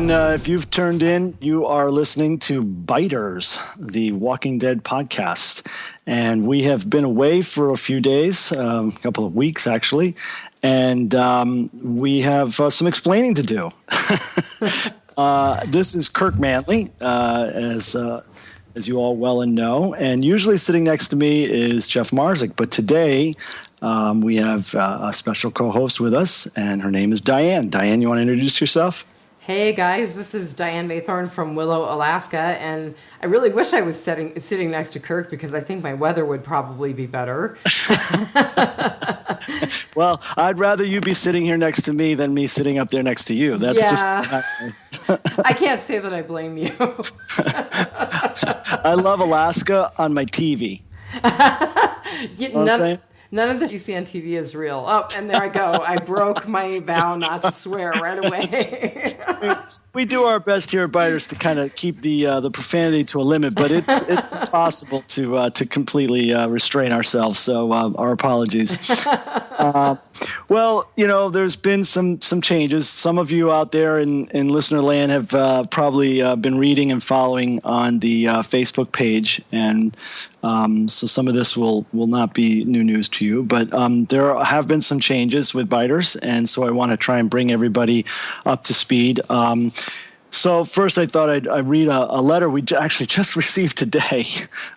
everyone. If you've turned in, you are listening to Biters, the Walking Dead podcast. And we have been away for a few days, a couple of weeks actually, and we have some explaining to do. This is Kirk Manley, as you all well and know. And usually sitting next to me is Jeff Marzik. But today we have a special co-host with us, and her name is Diane. Diane, you want to introduce yourself? Hey guys, this is Diane Maythorn from Willow, Alaska, and I really wish I was sitting next to Kirk because I think my weather would probably be better. Well, I'd rather you be sitting here next to me than me sitting up there next to you. That's just I can't say that I blame you. I love Alaska on my TV. None of that you see on TV is real. Oh, and there I go. I broke my vow not to swear right away. We do our best here at Biters to kind of keep the profanity to a limit, but it's impossible to completely restrain ourselves. So our apologies. Well, there's been some changes. Some of you out there in listener land have probably been reading and following on the Facebook page, and so some of this will not be new news to you, but there have been some changes with Biters, and so I want to try and bring everybody up to speed. So first, I thought I'd read a letter we actually just received today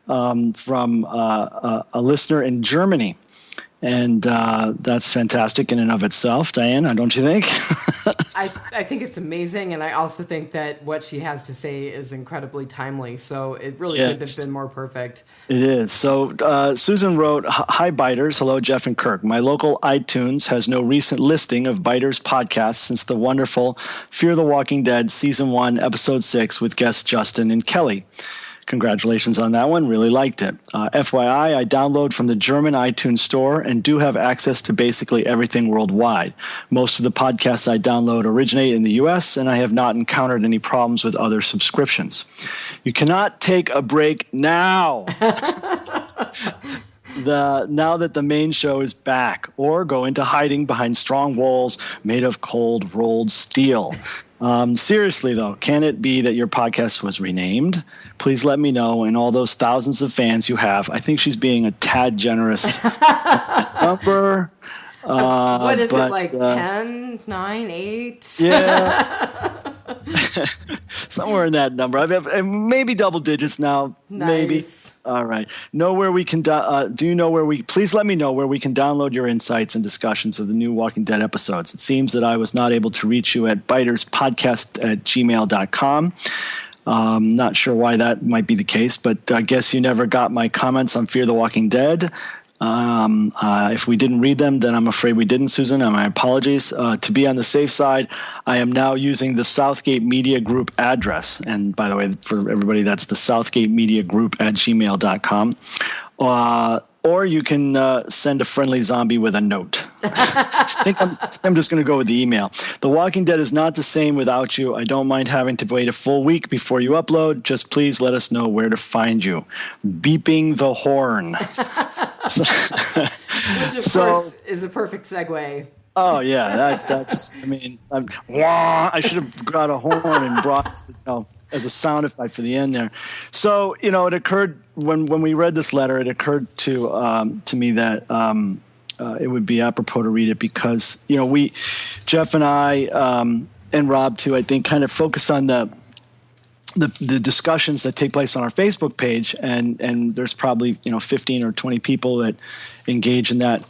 from a listener in Germany. And that's fantastic in and of itself, Diane, don't you think? I think it's amazing, and I also think that what she has to say is incredibly timely, so it really couldn't have been more perfect. It is. So Susan wrote, "Hi, Biters. Hello, Jeff and Kirk. My local iTunes has no recent listing of Biters podcasts since the wonderful Fear the Walking Dead Season 1, Episode 6 with guests Justin and Kelly. Congratulations on that one. Really liked it. FYI, I download from the German iTunes store and do have access to basically everything worldwide. Most of the podcasts I download originate in the U.S., and I have not encountered any problems with other subscriptions. You cannot take a break now. Now that the main show is back, or go into hiding behind strong walls made of cold rolled steel. Seriously, though, can it be that your podcast was renamed? Please let me know, and all those thousands of fans you have. I think she's being a tad generous number. What is it, like 10, 9, 8? Yeah. Somewhere in that number. Maybe double digits now. Nice. Maybe. All right. Please let me know where we can download your insights and discussions of the new Walking Dead episodes. It seems that I was not able to reach you at biterspodcast@gmail.com. Not sure why that might be the case, but I guess you never got my comments on Fear the Walking Dead. If we didn't read them, then I'm afraid we didn't, Susan, and my apologies. To be on the safe side, I am now using the Southgate Media Group address. And by the way, for everybody, that's the Southgate Media Group @gmail.com. Or you can send a friendly zombie with a note. I think I'm just going to go with the email. The Walking Dead is not the same without you. I don't mind having to wait a full week before you upload. Just please let us know where to find you. Beeping the horn. Which, of course, is a perfect segue. Oh, yeah. I should have got a horn and brought as a sound effect for the end there. So, it occurred when we read this letter, it occurred to me that it would be apropos to read it because, Jeff and I, and Rob too, I think kind of focus on the discussions that take place on our Facebook page, and there's probably 15 or 20 people that engage in that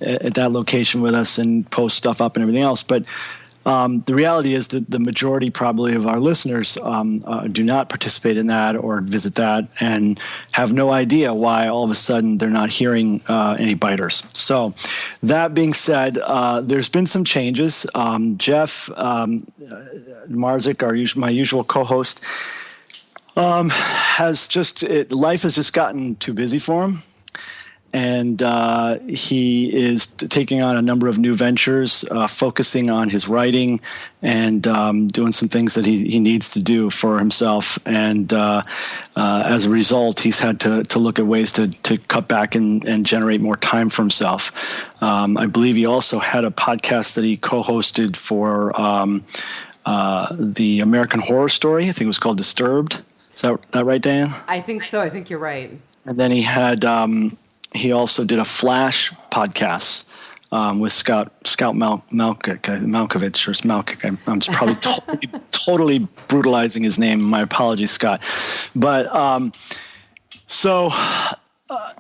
at that location with us and post stuff up and everything else. But the reality is that the majority probably of our listeners do not participate in that or visit that and have no idea why all of a sudden they're not hearing any biters. So that being said, there's been some changes. Jeff Marzik, my usual co-host, life has just gotten too busy for him. And he is taking on a number of new ventures, focusing on his writing and doing some things that he needs to do for himself. And as a result, he's had to look at ways to cut back and generate more time for himself. I believe he also had a podcast that he co-hosted for the American Horror Story. I think it was called Disturbed. Is that right, Dan? I think so. I think you're right. And then he had he also did a Flash podcast with Scout Malkovich or Malkic. I'm probably totally brutalizing his name. My apologies, Scott. But so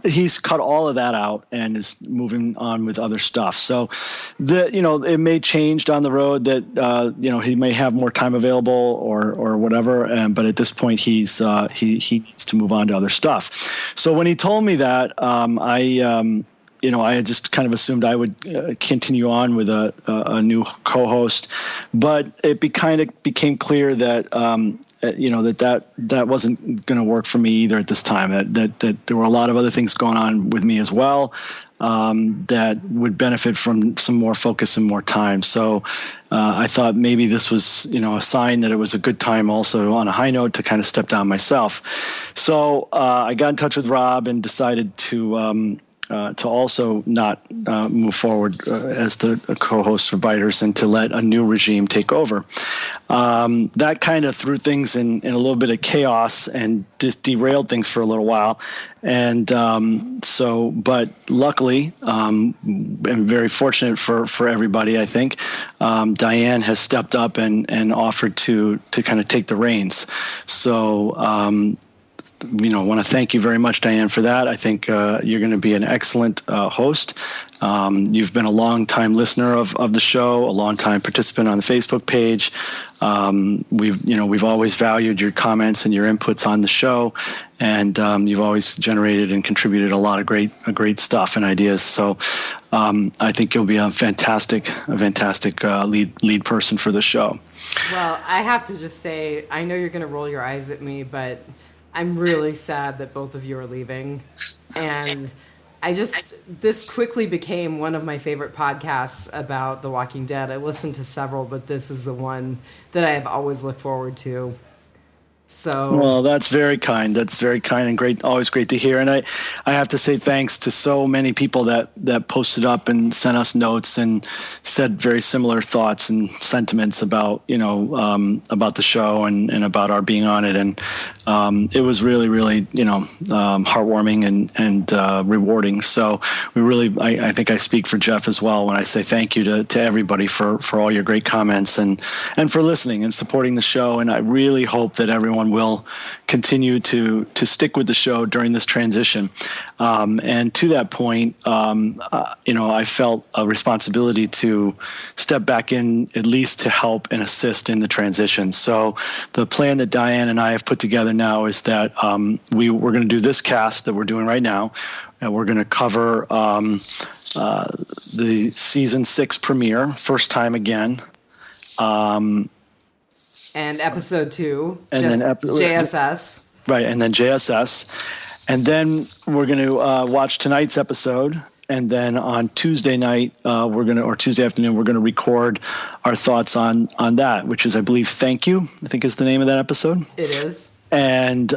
he's cut all of that out and is moving on with other stuff. So it may change down the road that he may have more time available or whatever. But at this point, he needs to move on to other stuff. So when he told me that, I had just kind of assumed I would continue on with a new co-host, but it became clear that that wasn't going to work for me either at this time. That there were a lot of other things going on with me as well that would benefit from some more focus and more time. So I thought maybe this was a sign that it was a good time also on a high note to kind of step down myself. So I got in touch with Rob and decided to also not move forward as the co-host of Biters and to let a new regime take over. That kind of threw things in a little bit of chaos and just derailed things for a little while. And but luckily, I'm very fortunate for everybody, I think, Diane has stepped up and offered to kind of take the reins. So, want to thank you very much, Diane, for that. I think you're going to be an excellent host. You've been a long-time listener of the show, a long-time participant on the Facebook page. We've always valued your comments and your inputs on the show, and you've always generated and contributed a lot of great stuff and ideas. So I think you'll be a fantastic lead person for the show. Well, I have to just say, I know you're going to roll your eyes at me, but I'm really sad that both of you are leaving. And this quickly became one of my favorite podcasts about The Walking Dead. I listened to several, but this is the one that I have always looked forward to. So, well, that's very kind. That's very kind and great. Always great to hear. And I have to say thanks to so many people that posted up and sent us notes and said very similar thoughts and sentiments about about the show and about our being on it. And it was really, really heartwarming and rewarding. So we really, I think I speak for Jeff as well when I say thank you to everybody for all your great comments and for listening and supporting the show. And I really hope that everyone will continue to stick with the show during this transition. And to that point, I felt a responsibility to step back in at least to help and assist in the transition. So the plan that Diane and I have put together now is that we're going to do this cast that we're doing right now, and we're going to cover the season 6 premiere, first time again. And episode 2, and then JSS. Right, and then JSS. And then we're going to watch tonight's episode. And then on Tuesday night, or Tuesday afternoon, we're going to record our thoughts on that, which is, I believe, Thank You, I think is the name of that episode. It is. And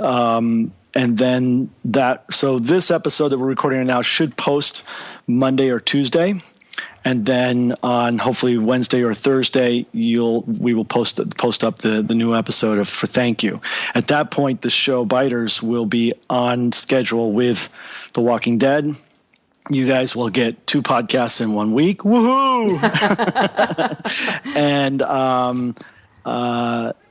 then so this episode that we're recording right now should post Monday or Tuesday. And then on hopefully Wednesday or Thursday, we will post up the new episode for Thank You. At that point, the show Biters will be on schedule with The Walking Dead. You guys will get 2 podcasts in 1 week. Woohoo! And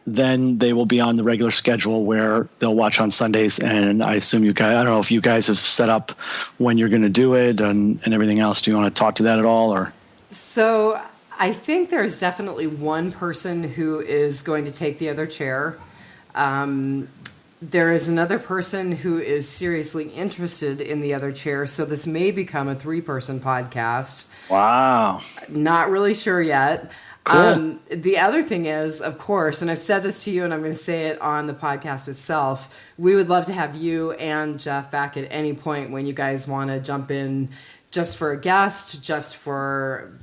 then they will be on the regular schedule where they'll watch on Sundays. And I assume you guys, I don't know if you guys have set up when you're going to do it and everything else. Do you want to talk to that at all? Or So I think there's definitely one person who is going to take the other chair. There is another person who is seriously interested in the other chair. So this may become a 3-person podcast. Wow. Not really sure yet. Cool. The other thing is, of course, and I've said this to you and I'm going to say it on the podcast itself, we would love to have you and Jeff back at any point when you guys want to jump in just for a guest, just for,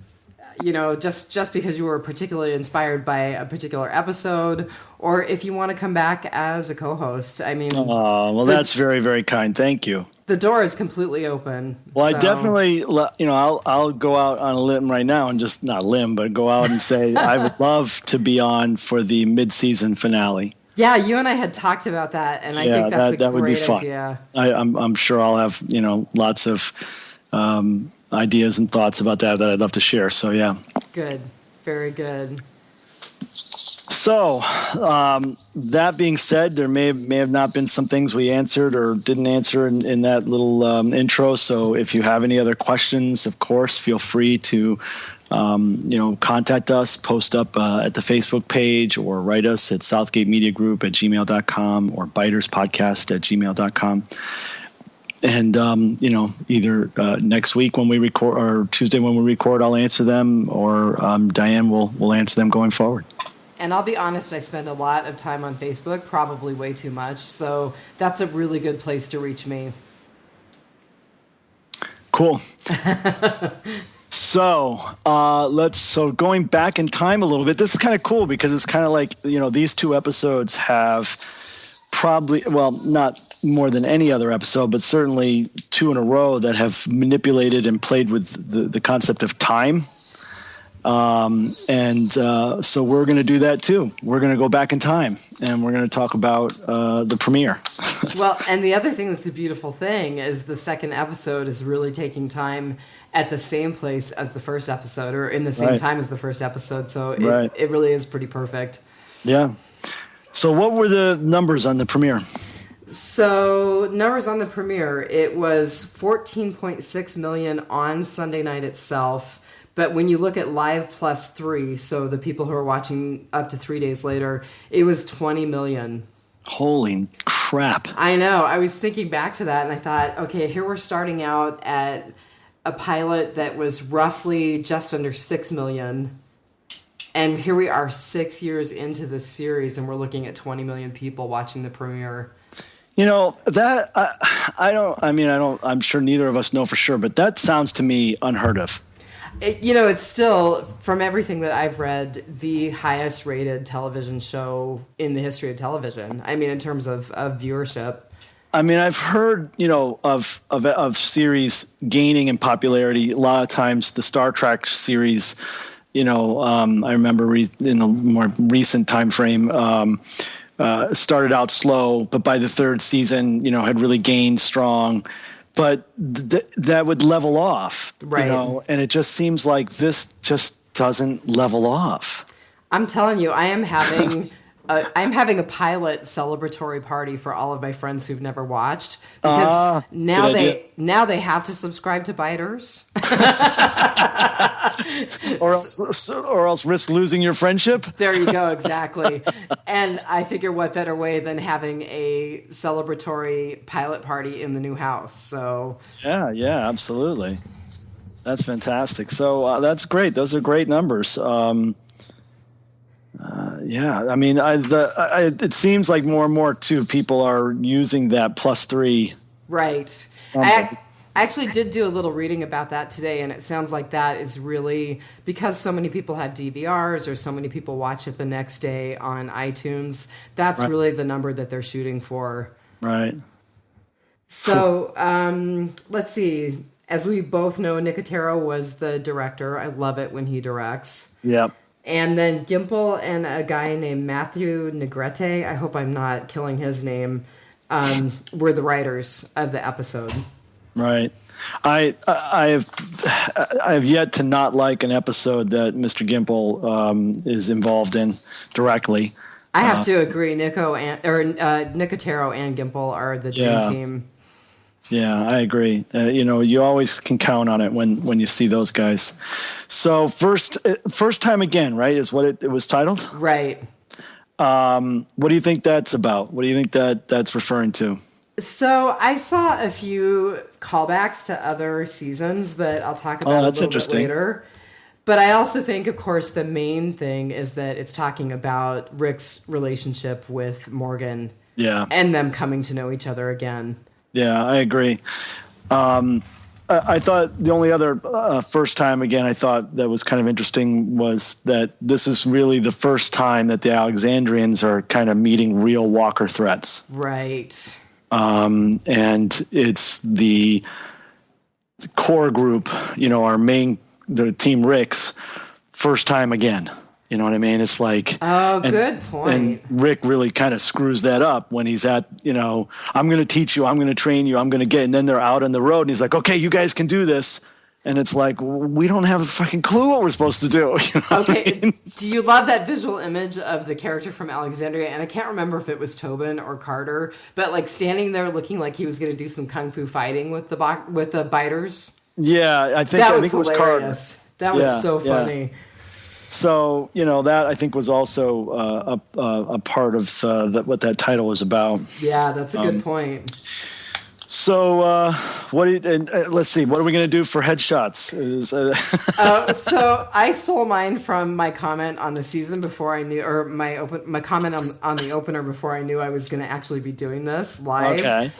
just because you were particularly inspired by a particular episode, or if you want to come back as a co-host. I mean, well, that's very, very kind. Thank you. the door is completely open. Well, So, I definitely, I'll go out on a limb right now and just not limb, but go out and say I would love to be on for the mid-season finale. yeah, you and I had talked about that, and I think that's that would be great fun. idea. I'm sure I'll have lots of ideas and thoughts about that I'd love to share. So yeah. Good, very good. So that being said, there may have not been some things we answered or didn't answer in that little intro. So if you have any other questions, of course, feel free to contact us, post up at the Facebook page, or write us at southgatemediagroup@gmail.com or biterspodcast@gmail.com. And, either next week when we record, or Tuesday when we record, I'll answer them, or Diane will answer them going forward. And I'll be honest, I spend a lot of time on Facebook, probably way too much. So that's a really good place to reach me. Cool. So going back in time a little bit, this is kind of cool because it's kind of like, these two episodes have probably, well, not more than any other episode, but certainly two in a row that have manipulated and played with the concept of time. So we're going to do that too. We're going to go back in time and we're going to talk about the premiere. Well, and the other thing that's a beautiful thing is the second episode is really taking time at the same place as the first episode, or in the same time as the first episode. So it really is pretty perfect. Yeah. So what were the numbers on the premiere? So numbers on the premiere, it was 14.6 million on Sunday night itself. But when you look at live plus 3, so the people who are watching up to 3 days later, it was 20 million. Holy crap. I know. I was thinking back to that and I thought, okay, here we're starting out at a pilot that was roughly just under 6 million. And here we are 6 years into this series and we're looking at 20 million people watching the premiere. I'm sure neither of us know for sure, but that sounds to me unheard of. It's still, from everything that I've read, the highest rated television show in the history of television. I mean, in terms of viewership. I mean, I've heard, of series gaining in popularity. A lot of times the Star Trek series, I remember in a more recent time frame, started out slow, but by the third season, had really gained strong. But that would level off, right? And it just seems like this just doesn't level off. I'm telling you, I am having a pilot celebratory party for all of my friends who've never watched, because now they have to subscribe to Biters, or else risk losing your friendship. There you go, exactly. And I figure what better way than having a celebratory pilot party in the new house. So yeah, absolutely. That's fantastic. So that's great. Those are great numbers. I mean, it seems like more and more too people are using that +3. Right. I actually did do a little reading about that today, and it sounds like that is really because so many people have DVRs or so many people watch it the next day on iTunes. That's really the number that they're shooting for. Right. So let's see. As we both know, Nicotero was the director. I love it when he directs. Yep. And then Gimple and a guy named Matthew Negrete, I hope I'm not killing his name, were the writers of the episode. Right. I have yet to not like an episode that Mr. Gimple is involved in directly. I have to agree. Nicotero and Gimple are the dream team. Yeah, I agree. You always can count on it when you see those guys. So first time again, right? Is what it was titled. Right. What do you think that's about? What do you think that's referring to? So I saw a few callbacks to other seasons that I'll talk about a little bit later. But I also think, of course, the main thing is that it's talking about Rick's relationship with Morgan. Yeah. And them coming to know each other again. Yeah, I agree. I thought the only other first time, again, I thought that was kind of interesting was that this is really the first time that the Alexandrians are kind of meeting real Walker threats. Right. And it's the core group, the Team Rick's first time again. You know what I mean? It's like, good point. And Rick really kind of screws that up when he's at, I'm going to teach you, I'm going to train you, I'm going to get, and then they're out on the road and he's like, okay, you guys can do this. And it's like, we don't have a fucking clue what we're supposed to do. Okay. I mean? Do you love that visual image of the character from Alexandria? And I can't remember if it was Tobin or Carter, but like standing there looking like he was going to do some kung fu fighting with the biters. Yeah, I think it was Carter. That was so funny. Yeah. So, that I think was also a part of what that title was about. Yeah, that's a good point. So, let's see, what are we going to do for headshots? So I stole mine from my comment on the season before I knew, or my comment on the opener before I knew I was going to actually be doing this live. Okay.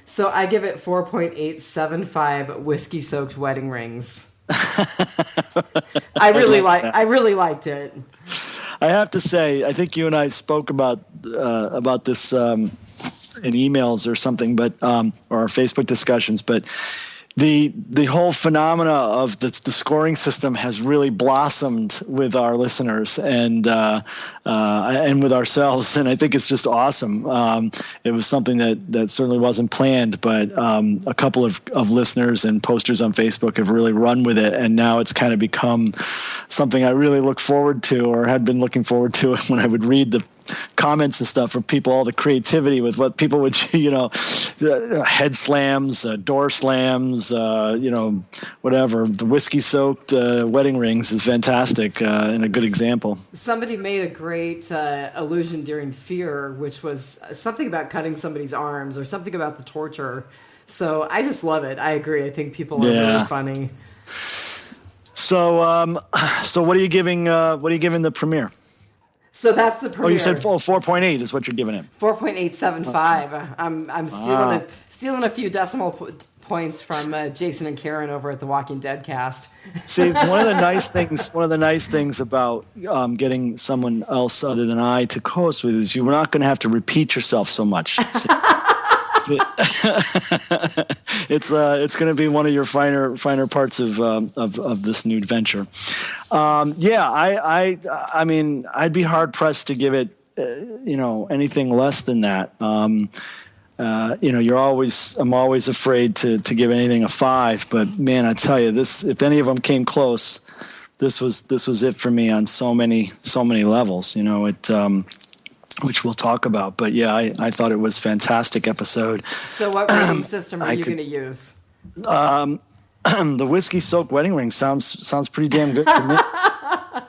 So I give it 4.875 whiskey-soaked wedding rings. I really liked it. I have to say, I think you and I spoke about this in emails or something, but or our Facebook discussions. But the whole phenomena of the scoring system has really blossomed with our listeners and with ourselves, and I think it's just awesome. It was something that certainly wasn't planned, but a couple of listeners and posters on Facebook have really run with it, and now it's kind of become something I really look forward to, or had been looking forward to when I would read the comments and stuff from people, all the creativity with what people would, head slams, door slams, whatever. The whiskey-soaked wedding rings is fantastic and a good example. Somebody made a great allusion during Fear, which was something about cutting somebody's arms or something about the torture. So I just love it. I agree. I think people are really funny. So, what are you giving? What are you giving the premiere? So that's the premiere. Oh, you said 4.8 is what you're giving it. 4.875. I'm stealing a few decimal points from Jason and Karen over at the Walking Dead cast. See, one of the nice things about getting someone else other than I to co-host with is you're not going to have to repeat yourself so much. It's going to be one of your finer parts of this new adventure. I mean, I'd be hard pressed to give it, anything less than that. I'm always afraid to give anything a 5, but man, I tell you, if any of them came close, this was it for me on so many levels. Which we'll talk about, but yeah, I thought it was a fantastic episode. So what rating system are you going to use? The whiskey-soaked wedding ring sounds pretty damn good to me.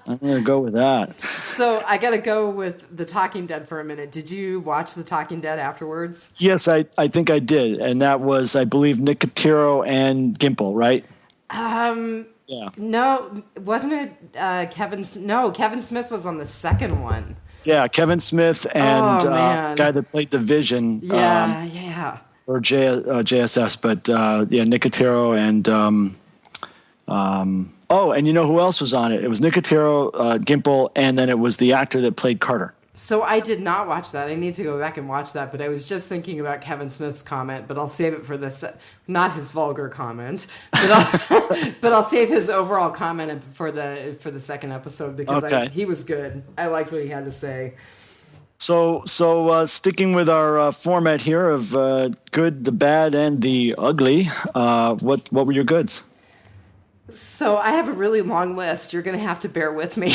I'm going to go with that. So I got to go with The Talking Dead for a minute. Did you watch The Talking Dead afterwards? Yes, I think I did, and that was, I believe, Nicotero and Gimple, right? Yeah. No, wasn't it Kevin? No, Kevin Smith was on the second one. Yeah, Kevin Smith and guy that played the Vision. Yeah. Or JSS, but Nicotero and and you know who else was on it? It was Nicotero, Gimple, and then it was the actor that played Carter. So I did not watch that. I need to go back and watch that, but I was just thinking about Kevin Smith's comment, but I'll save it for this, not his vulgar comment, but I'll save his overall comment for the second episode because he was good. I liked what he had to say. So sticking with our format here of good, the bad, and the ugly, what were your goods? So I have a really long list. You're going to have to bear with me.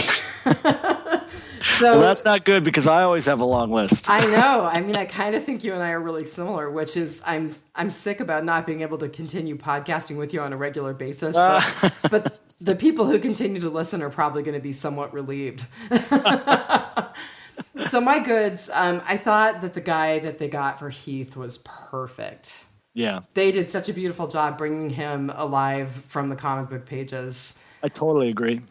Well, that's not good because I always have a long list. I know. I mean, I kind of think you and I are really similar, which is I'm sick about not being able to continue podcasting with you on a regular basis. But the people who continue to listen are probably going to be somewhat relieved. So my goods, I thought that the guy that they got for Heath was perfect. Yeah. They did such a beautiful job bringing him alive from the comic book pages. I totally agree.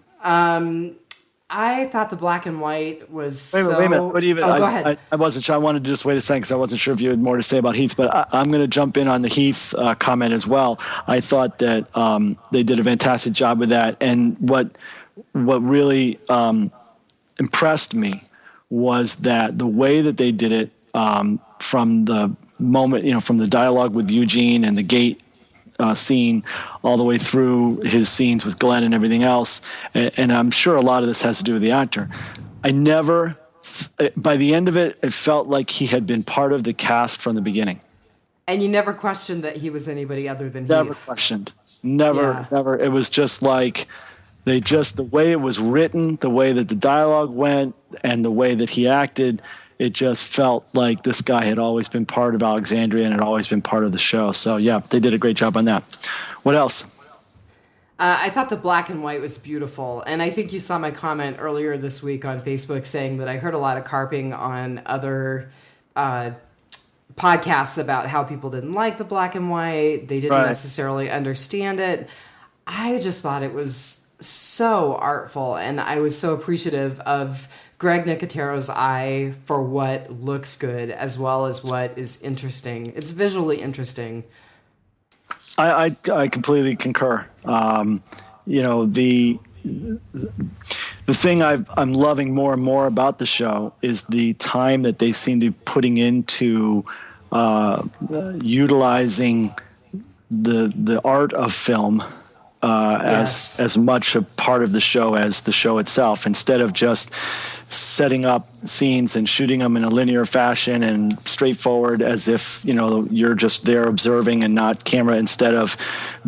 I thought the black and white was Wait a minute. so. But even Oh, go ahead. I wasn't sure. I wanted to just wait a second because I wasn't sure if you had more to say about Heath. But I'm going to jump in on the Heath comment as well. I thought that they did a fantastic job with that. And what really impressed me was that the way that they did it from the moment, from the dialogue with Eugene and the gate scene all the way through his scenes with Glenn and everything else. And I'm sure a lot of this has to do with the actor. I never, by the end of it, it felt like he had been part of the cast from the beginning. And you never questioned that he was anybody other than Never Heath. questioned. Never, Yeah. never. It was just like the way it was written, the way that the dialogue went, and the way that he acted, it just felt like this guy had always been part of Alexandria and had always been part of the show. So, yeah, they did a great job on that. What else? I thought the black and white was beautiful. And I think you saw my comment earlier this week on Facebook saying that I heard a lot of carping on other podcasts about how people didn't like the black and white. They didn't Right. necessarily understand it. I just thought it was so artful. And I was so appreciative of Greg Nicotero's eye for what looks good as well as what is interesting. It's visually interesting. I completely concur. The thing I'm loving more and more about the show is the time that they seem to be putting into utilizing the art of film Yes. as much a part of the show as the show itself, instead of just setting up scenes and shooting them in a linear fashion and straightforward as if you're just there observing and not camera, instead of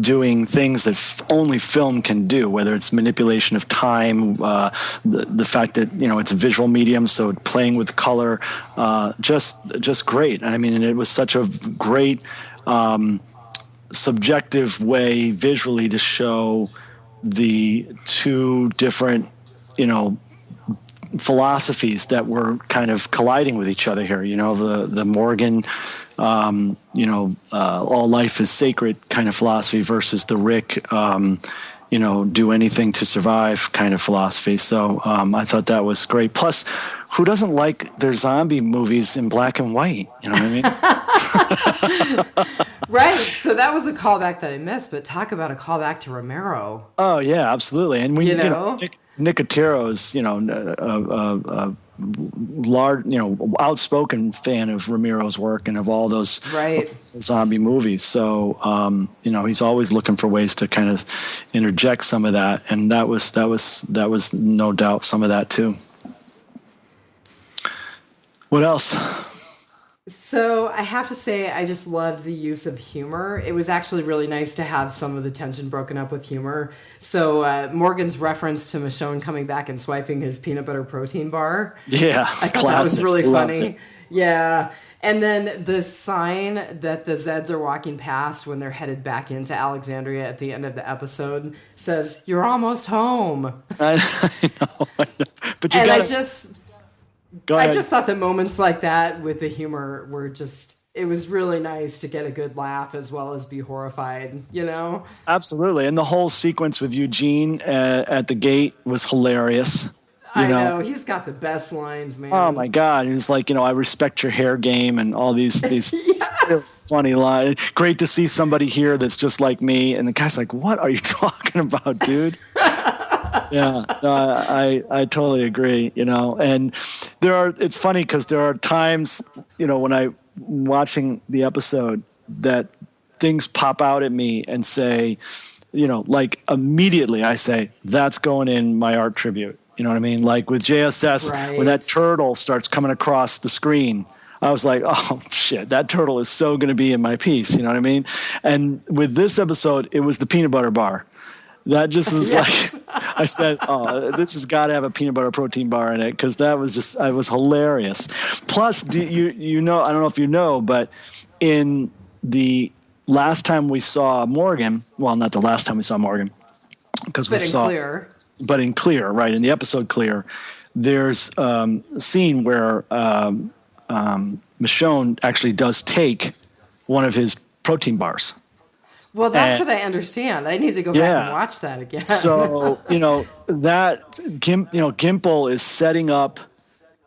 doing things that only film can do, whether it's manipulation of time, the fact that it's a visual medium, so playing with color, just great. I mean, and it was such a great subjective way visually to show the two different philosophies that were kind of colliding with each other here. The Morgan all life is sacred kind of philosophy versus the Rick do anything to survive kind of philosophy. So I thought that was great. Plus, who doesn't like their zombie movies in black and white? You know what I mean? Right. So that was a callback that I missed, but talk about a callback to Romero. Oh yeah, absolutely. And when You know? Nicotero's, a large, outspoken fan of Romero's work and of all those Right. zombie movies. So, he's always looking for ways to kind of interject some of that, and that was no doubt some of that too. What else? So I have to say, I just loved the use of humor. It was actually really nice to have some of the tension broken up with humor. So Morgan's reference to Michonne coming back and swiping his peanut butter protein bar. Yeah, I thought that was classic. really Loved funny. it. Yeah. And then the sign that the Zeds are walking past when they're headed back into Alexandria at the end of the episode says, "You're almost home." I know. But you And got I to just go I ahead. just thought that moments like that with the humor were just, it was really nice to get a good laugh as well as be horrified. Absolutely. And the whole sequence with Eugene at the gate was hilarious. I know, he's got the best lines, man. Oh my God. He was like, I respect your hair game and all these really funny lines. Great to see somebody here that's just like me. And the guy's like, what are you talking about, dude? Yeah, no, I totally agree, and it's funny because there are times, when I'm watching the episode that things pop out at me and say, like immediately I say, that's going in my art tribute. You know what I mean? Like with JSS, when that Right. turtle starts coming across the screen, I was like, oh shit, that turtle is so going to be in my piece. You know what I mean? And with this episode, it was the peanut butter bar. That just was Yes. like, I said, oh, this has got to have a peanut butter protein bar in it, because that was just, it was hilarious. Plus, I don't know if you know, but in the last time we saw Morgan, well, not the last time we saw Morgan, because we But in saw, Clear. but in Clear, right, in the episode Clear, there's a scene where Michonne actually does take one of his protein bars. Well, that's what I understand. I need to go back and Yeah. watch that again. So, Gimple is setting up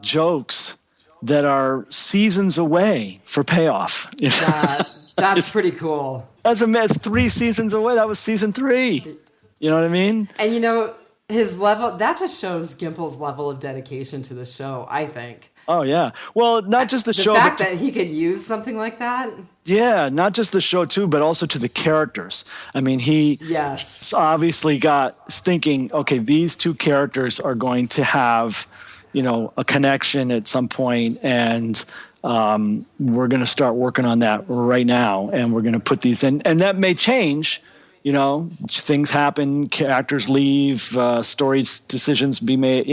jokes that are seasons away for payoff. That's pretty cool. That's a mess. 3 seasons away. That was season 3. You know what I mean? And his level, that just shows Gimple's level of dedication to the show, I think. Oh, yeah. Well, not just the show. The fact that he could use something like that. Yeah, not just the show, too, but also to the characters. I mean, he's obviously got thinking, okay, these 2 characters are going to have, a connection at some point, and we're going to start working on that right now, and we're going to put these in. And that may change. Things happen, actors leave, story decisions be made,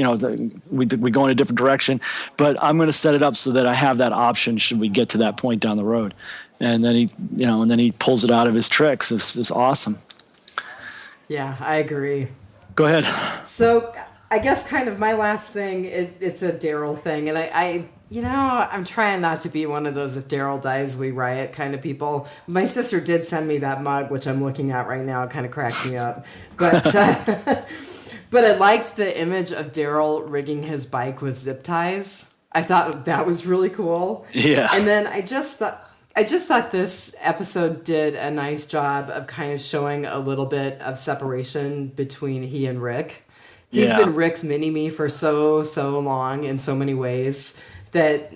we go in a different direction, but I'm going to set it up so that I have that option should we get to that point down the road. And then he pulls it out of his tricks. It's awesome. Yeah, I agree. Go ahead. So I guess kind of my last thing, it's a Daryl thing. And I'm trying not to be one of those if Daryl dies, we riot kind of people. My sister did send me that mug, which I'm looking at right now. It kind of cracks me up. But but I liked the image of Daryl rigging his bike with zip ties. I thought that was really cool. Yeah. And then I just thought this episode did a nice job of kind of showing a little bit of separation between he and Rick. He's been Rick's mini-me for so long in so many ways that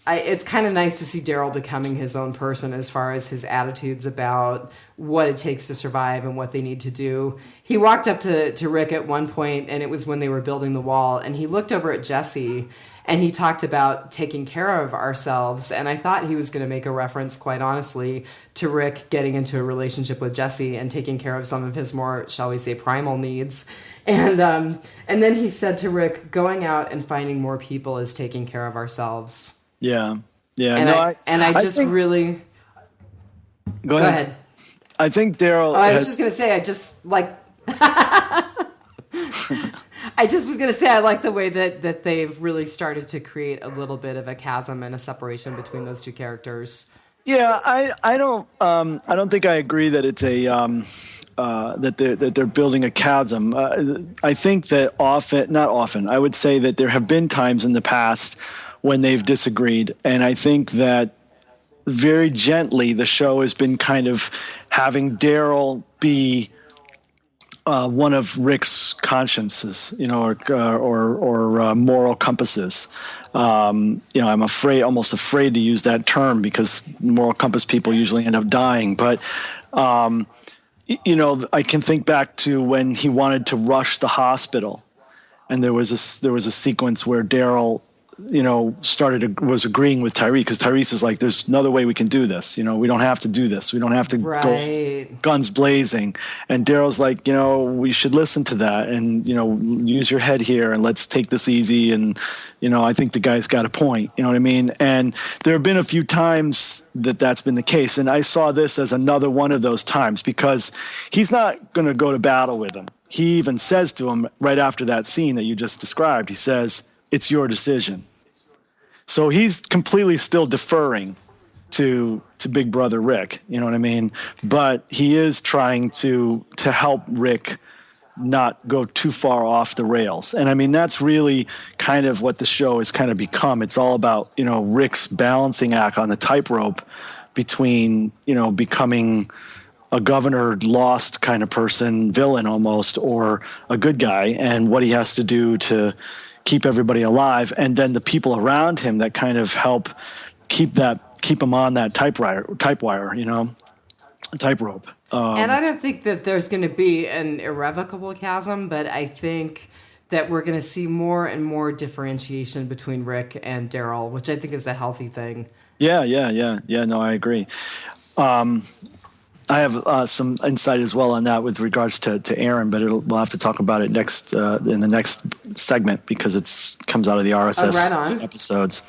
it's kind of nice to see Daryl becoming his own person as far as his attitudes about what it takes to survive and what they need to do. He walked up to Rick at one point, and it was when they were building the wall, and he looked over at Jesse, and he talked about taking care of ourselves, and I thought he was going to make a reference, quite honestly, to Rick getting into a relationship with Jesse and taking care of some of his more, shall we say, primal needs. And then he said to Rick, going out and finding more people is taking care of ourselves. Yeah. Yeah. And I just really... Go ahead. I think Daryl I was just going to say, I just like... I just was going to say I like the way that they've really started to create a little bit of a chasm and a separation between those 2 characters. Yeah, I don't think I agree that it's a that they're building a chasm. I think that not often. I would say that there have been times in the past when they've disagreed, and I think that very gently the show has been kind of having Daryl be one of Rick's consciences, or moral compasses. I'm almost afraid to use that term because moral compass people usually end up dying. But, I can think back to when he wanted to rush the hospital, and there was a sequence where Daryl was agreeing with Tyrese, because Tyrese is like, there's another way we can do this. We don't have to do this. We don't have to go guns blazing. And Daryl's like, we should listen to that and, use your head here and let's take this easy. And, I think the guy's got a point. You know what I mean? And there have been a few times that's been the case. And I saw this as another one of those times because he's not going to go to battle with him. He even says to him right after that scene that you just described, he says, it's your decision. So he's completely still deferring to Big Brother Rick, you know what I mean? But he is trying to help Rick not go too far off the rails. And I mean, that's really kind of what the show has kind of become. It's all about, Rick's balancing act on the tightrope between, becoming a governor lost kind of person, villain almost, or a good guy, and what he has to do to keep everybody alive, and then the people around him that kind of help keep him on that tightrope. And I don't think that there's going to be an irrevocable chasm, but I think that we're going to see more and more differentiation between Rick and Daryl, which I think is a healthy thing. Yeah. No, I agree. I have some insight as well on that with regards to Aaron, but we'll have to talk about it next in the next segment because it comes out of the RSS episodes.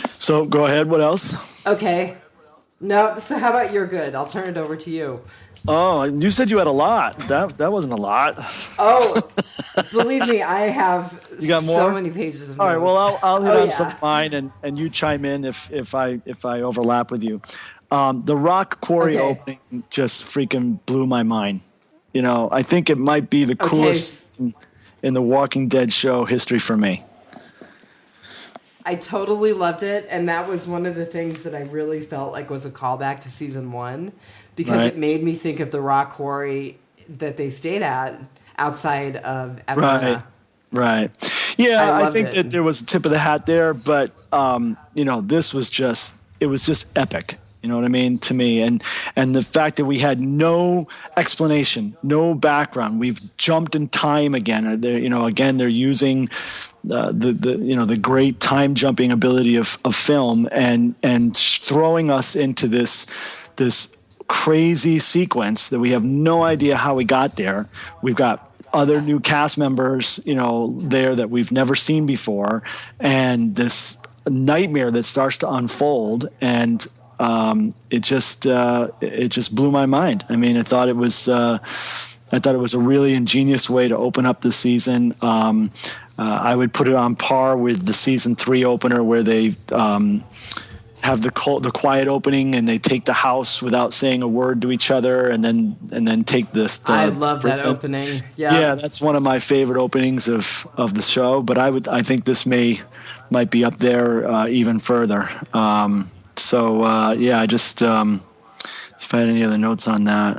So go ahead. What else? Okay. No. So how about you're good? I'll turn it over to you. Oh, you said you had a lot. That wasn't a lot. Oh, believe me, I have You got so more? many pages of All right. Well, notes. I'll hit Oh on some yeah. of mine, and you chime in if I overlap with you. The Rock Quarry Okay. opening just freaking blew my mind. I think it might be the Okay. coolest in the Walking Dead show history for me. I totally loved it, and that was one of the things that I really felt like was a callback to season one, because Right. it made me think of the rock quarry that they stayed at outside of Right. Atlanta. Right. Yeah, I I loved think it. that there was a tip of the hat there, but this was just epic. You know what I mean to me, and the fact that we had no explanation, no background. We've jumped in time again. Again they're using the great time jumping ability of film and throwing us into this crazy sequence that we have no idea how we got there. We've got other new cast members, there that we've never seen before, and this nightmare that starts to unfold, and it just blew my mind. I mean, I thought it was a really ingenious way to open up the season. I would put it on par with the season 3 opener, where they have the quiet opening and they take the house without saying a word to each other, and then take this. I love that prison. opening. Yeah, Yeah. that's one of my favorite openings of the show. But I think this might be up there even further. Yeah, I just if I had any other notes on that,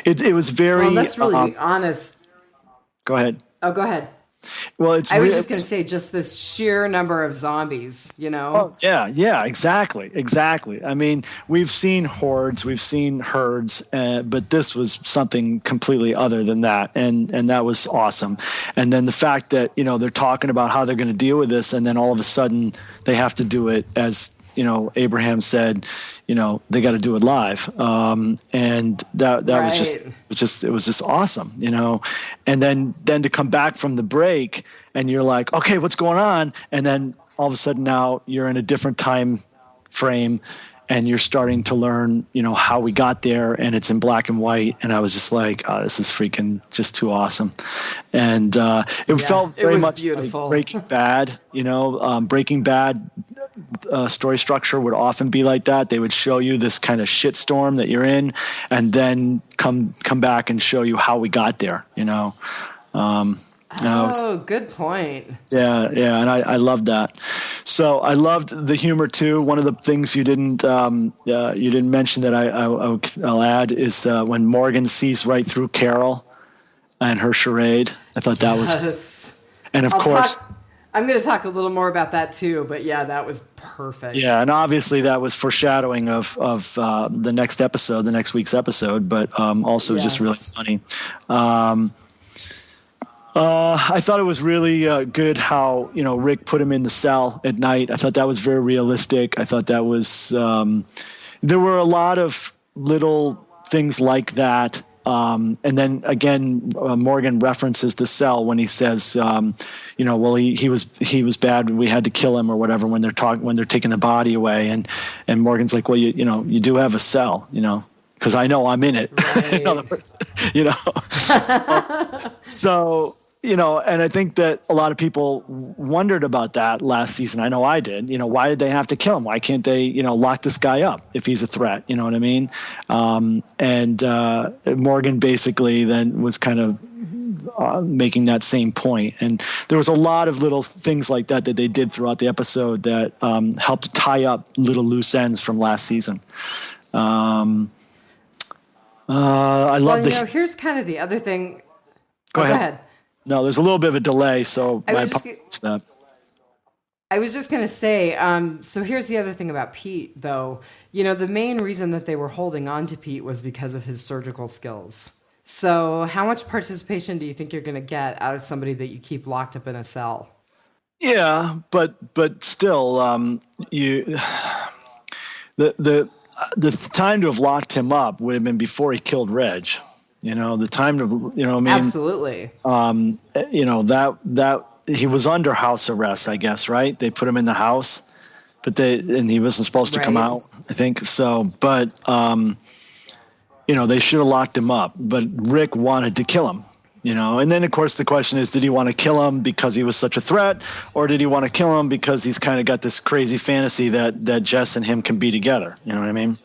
it was Well, very. let's really be honest. Go ahead. Oh, go ahead. Well, it's I was real. just going to say, just this sheer number of zombies, Oh, yeah, exactly. I mean, we've seen hordes, we've seen herds, but this was something completely other than that, and that was awesome. And then the fact that they're talking about how they're going to deal with this, and then all of a sudden they have to do it as Abraham said, they got to do it live, and that Right. was just awesome, and then to come back from the break and you're like, okay, what's going on? And then all of a sudden now you're in a different time frame and you're starting to learn, how we got there, and it's in black and white. And I was just like, oh, this is freaking just too awesome. And it felt it very was much beautiful. like Breaking Bad, Breaking Bad story structure would often be like that. They would show you this kind of shitstorm that you're in, and then come back and show you how we got there. Good point. Yeah, and I loved that. So I loved the humor too. One of the things you didn't mention that I'll add is when Morgan sees right through Carol and her charade. I thought that was, Yes. and of course. I'm going to talk a little more about that too, but yeah, that was perfect. Yeah, and obviously that was foreshadowing of the next episode, the next week's episode, but also just really funny. I thought it was really good how Rick put him in the cell at night. I thought that was very realistic. I thought that was there were a lot of little things like that. And then again, Morgan references the cell when he says, well, he was bad. We had to kill him or whatever when they're taking the body away. And Morgan's like, well, you do have a cell, because I know I'm in it. Right. So and I think that a lot of people wondered about that last season. I know I did. Why did they have to kill him? Why can't they, lock this guy up if he's a threat? You know what I mean? And Morgan basically then was kind of making that same point. And there was a lot of little things like that they did throughout the episode that helped tie up little loose ends from last season. I love here's kind of the other thing. Go ahead. No, there's a little bit of a delay, so my apologies for that. I was just going to say, so here's the other thing about Pete, though. The main reason that they were holding on to Pete was because of his surgical skills. So how much participation do you think you're going to get out of somebody that you keep locked up in a cell? Yeah, but still, the time to have locked him up would have been before he killed Reg. The time to, Absolutely. That he was under house arrest, I guess, right? They put him in the house, and he wasn't supposed to come out, I think. So, but they should have locked him up, but Rick wanted to kill him. And then of course the question is, did he want to kill him because he was such a threat, or did he want to kill him because he's kind of got this crazy fantasy that Jess and him can be together? You know what I mean?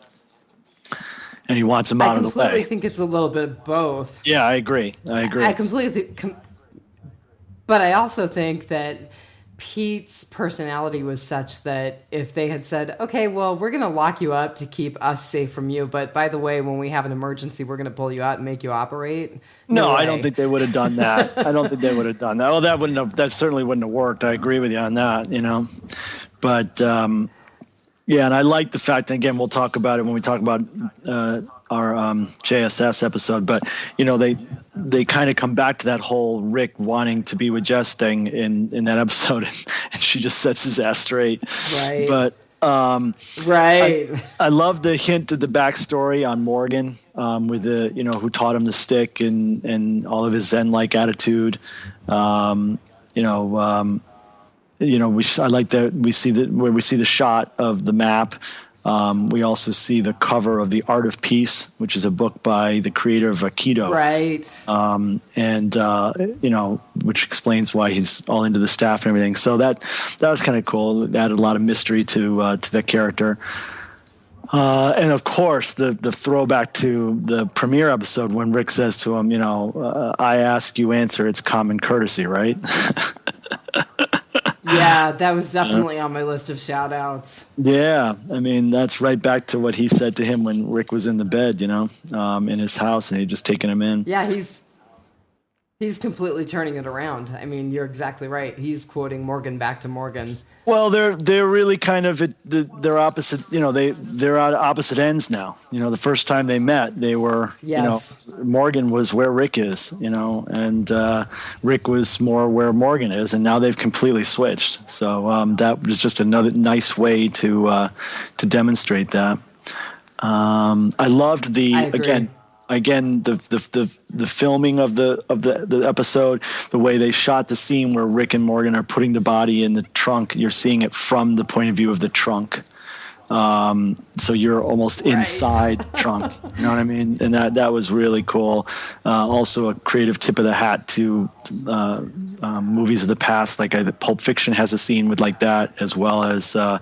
And he wants him out of the way. I completely think it's a little bit of both. Yeah, I agree. I completely, but I also think that Pete's personality was such that if they had said, okay, well, we're going to lock you up to keep us safe from you, but by the way, when we have an emergency, we're going to pull you out and make you operate. No, I don't think they would have done that. I don't think they would have done that. Well, that certainly wouldn't have worked. I agree with you on that, But, yeah, and I like the fact, and again, we'll talk about it when we talk about our JSS episode, but, they kind of come back to that whole Rick wanting to be with Jess thing in that episode, and she just sets his ass straight. Right. But right. I love the hint of the backstory on Morgan, with the who taught him the stick and all of his Zen-like attitude. I like that we see where we see the shot of the map. We also see the cover of The Art of Peace, which is a book by the creator of Aikido. Right. Which explains why he's all into the staff and everything. So that was kind of cool. It added a lot of mystery to that character. And of course, the throwback to the premiere episode when Rick says to him, I ask, you answer, it's common courtesy, right? Yeah, that was definitely on my list of shout outs. Yeah, I mean, that's right back to what he said to him when Rick was in the bed, in his house, and he'd just taken him in. Yeah, he's completely turning it around. I mean, you're exactly right. He's quoting Morgan back to Morgan. Well, they're really kind of they're opposite. They're at opposite ends now. The first time they met, they were. Yes. Morgan was where Rick is. And Rick was more where Morgan is, and now they've completely switched. So that was just another nice way to demonstrate that. I loved Again, the filming of the episode, the way they shot the scene where Rick and Morgan are putting the body in the trunk, you're seeing it from the point of view of the trunk. So you're almost inside the trunk. You know what I mean? And that was really cool. Also a creative tip of the hat to movies of the past, like Pulp Fiction has a scene with like that, as well as I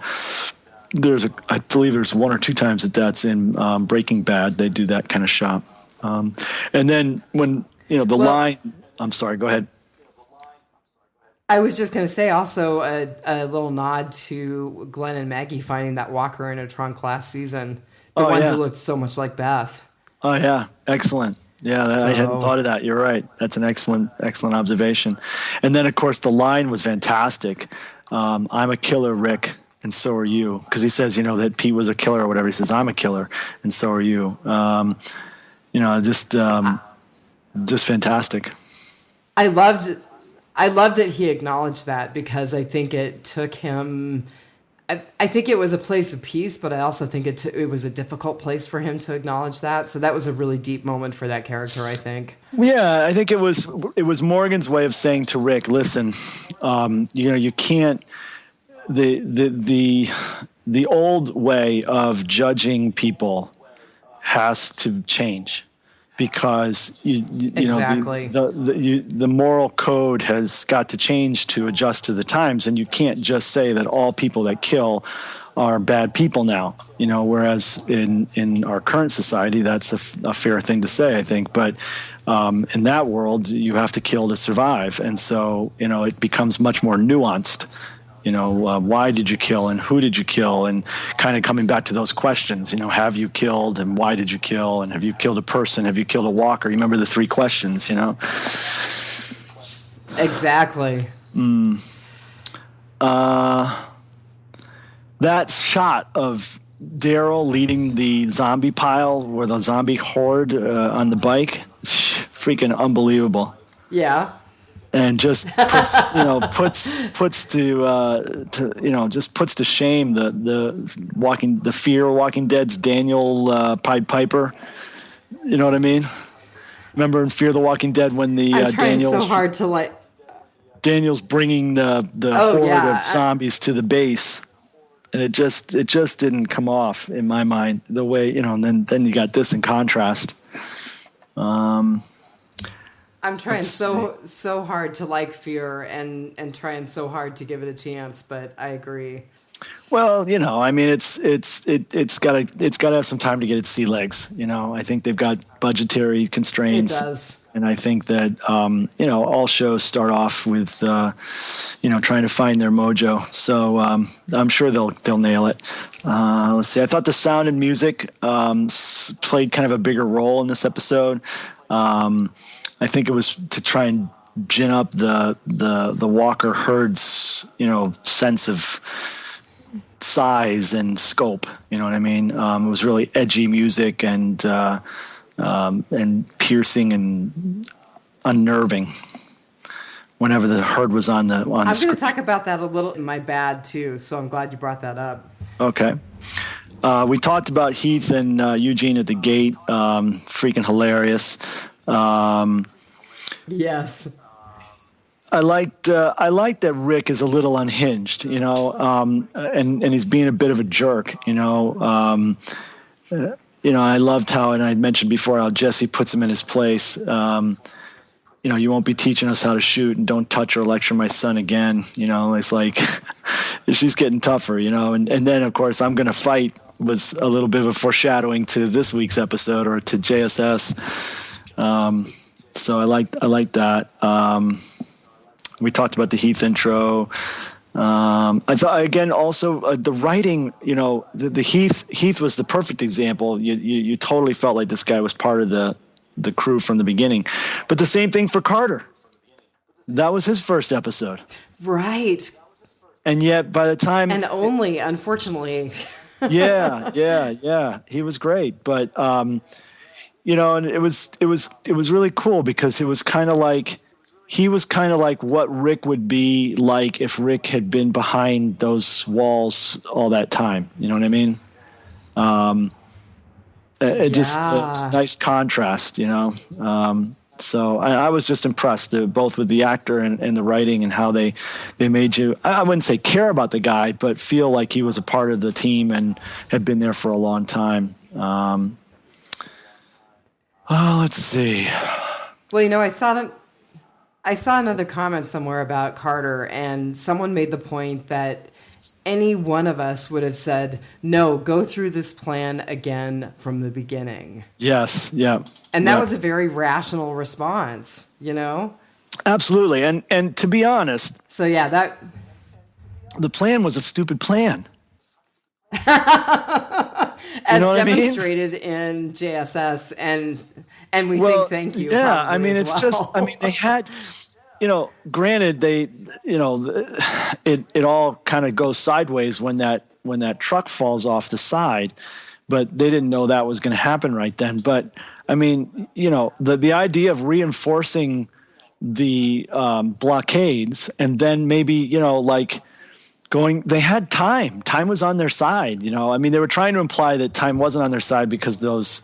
believe there's one or two times that's in Breaking Bad. They do that kind of shot. And then when, line, I'm sorry, go ahead. I was just going to say also a little nod to Glenn and Maggie finding that walker in a trunk last season. The one who looked so much like Beth. Oh, yeah. Excellent. Yeah, I hadn't thought of that. You're right. That's an excellent observation. And then, of course, the line was fantastic. I'm a killer, Rick. And so are you, because he says, that Pete was a killer or whatever. He says, I'm a killer, and so are you. Just fantastic. I loved that he acknowledged that, because I think it took him. I think it was a place of peace, but I also think it was a difficult place for him to acknowledge that. So that was a really deep moment for that character, I think. Yeah, I think it was Morgan's way of saying to Rick, listen, you can't. The old way of judging people has to change, because exactly. the moral code has got to change to adjust to the times, and you can't just say that all people that kill are bad people now. Whereas in our current society, that's a fair thing to say, I think, but in that world, you have to kill to survive, and so it becomes much more nuanced. Why did you kill and who did you kill, and kind of coming back to those questions, have you killed and why did you kill, and have you killed a person, have you killed a walker? You remember the three questions, Exactly. That shot of Daryl leading the zombie pile or the zombie horde on the bike, freaking unbelievable. Yeah. And just puts to shame the Fear of Walking Dead's Daniel Pied Piper. You know what I mean? Remember in Fear the Walking Dead when the I'm trying Daniel's so hard to Daniel's bringing the horde of zombies to the base. and it just didn't come off in my mind the way, and then you got this in contrast. I'm trying so hard to like Fear and trying so hard to give it a chance, but I agree. Well, I mean, it's got to have some time to get its sea legs. I think they've got budgetary constraints. It does, and I think that all shows start off with trying to find their mojo. So I'm sure they'll nail it. Let's see. I thought the sound and music played kind of a bigger role in this episode. I think it was to try and gin up the Walker herd's sense of size and scope. You know what I mean? It was really edgy music and piercing and unnerving whenever the herd was on the screen. I'm going to talk about that a little in my bad too, so I'm glad you brought that up. Okay. We talked about Heath and Eugene at the gate. Freaking hilarious. Yes. I liked that Rick is a little unhinged, and he's being a bit of a jerk, I loved how, and I mentioned before, how Jesse puts him in his place. You won't be teaching us how to shoot, and don't touch or lecture my son again. It's like she's getting tougher, and then of course I'm going to fight was a little bit of a foreshadowing to this week's episode, or to JSS. So I liked that. We talked about the Heath intro. I thought, again, also the writing, the Heath was the perfect example. You totally felt like this guy was part of the crew from the beginning. But the same thing for Carter. That was his first episode. Right. And yet by the time... And only, unfortunately. Yeah. He was great. But, and it was really cool because it was kind of like... He was kind of like what Rick would be like if Rick had been behind those walls all that time. You know what I mean? Just it's a nice contrast, So I was just impressed, both with the actor and the writing, and how they made you, I wouldn't say care about the guy, but feel like he was a part of the team and had been there for a long time. Let's see. Well, I saw another comment somewhere about Carter, and someone made the point that any one of us would have said, no, go through this plan again from the beginning. Yes, yeah. And that was a very rational response, Absolutely. And to be honest... So, yeah, the plan was a stupid plan. As demonstrated in JSS, and we think thank you. Yeah, I mean, it's just, I mean, they had, granted, they, it all kind of goes sideways when that truck falls off the side, but they didn't know that was going to happen right then. But I mean, the idea of reinforcing the blockades, and then maybe, they had time. Time was on their side, I mean, they were trying to imply that time wasn't on their side because those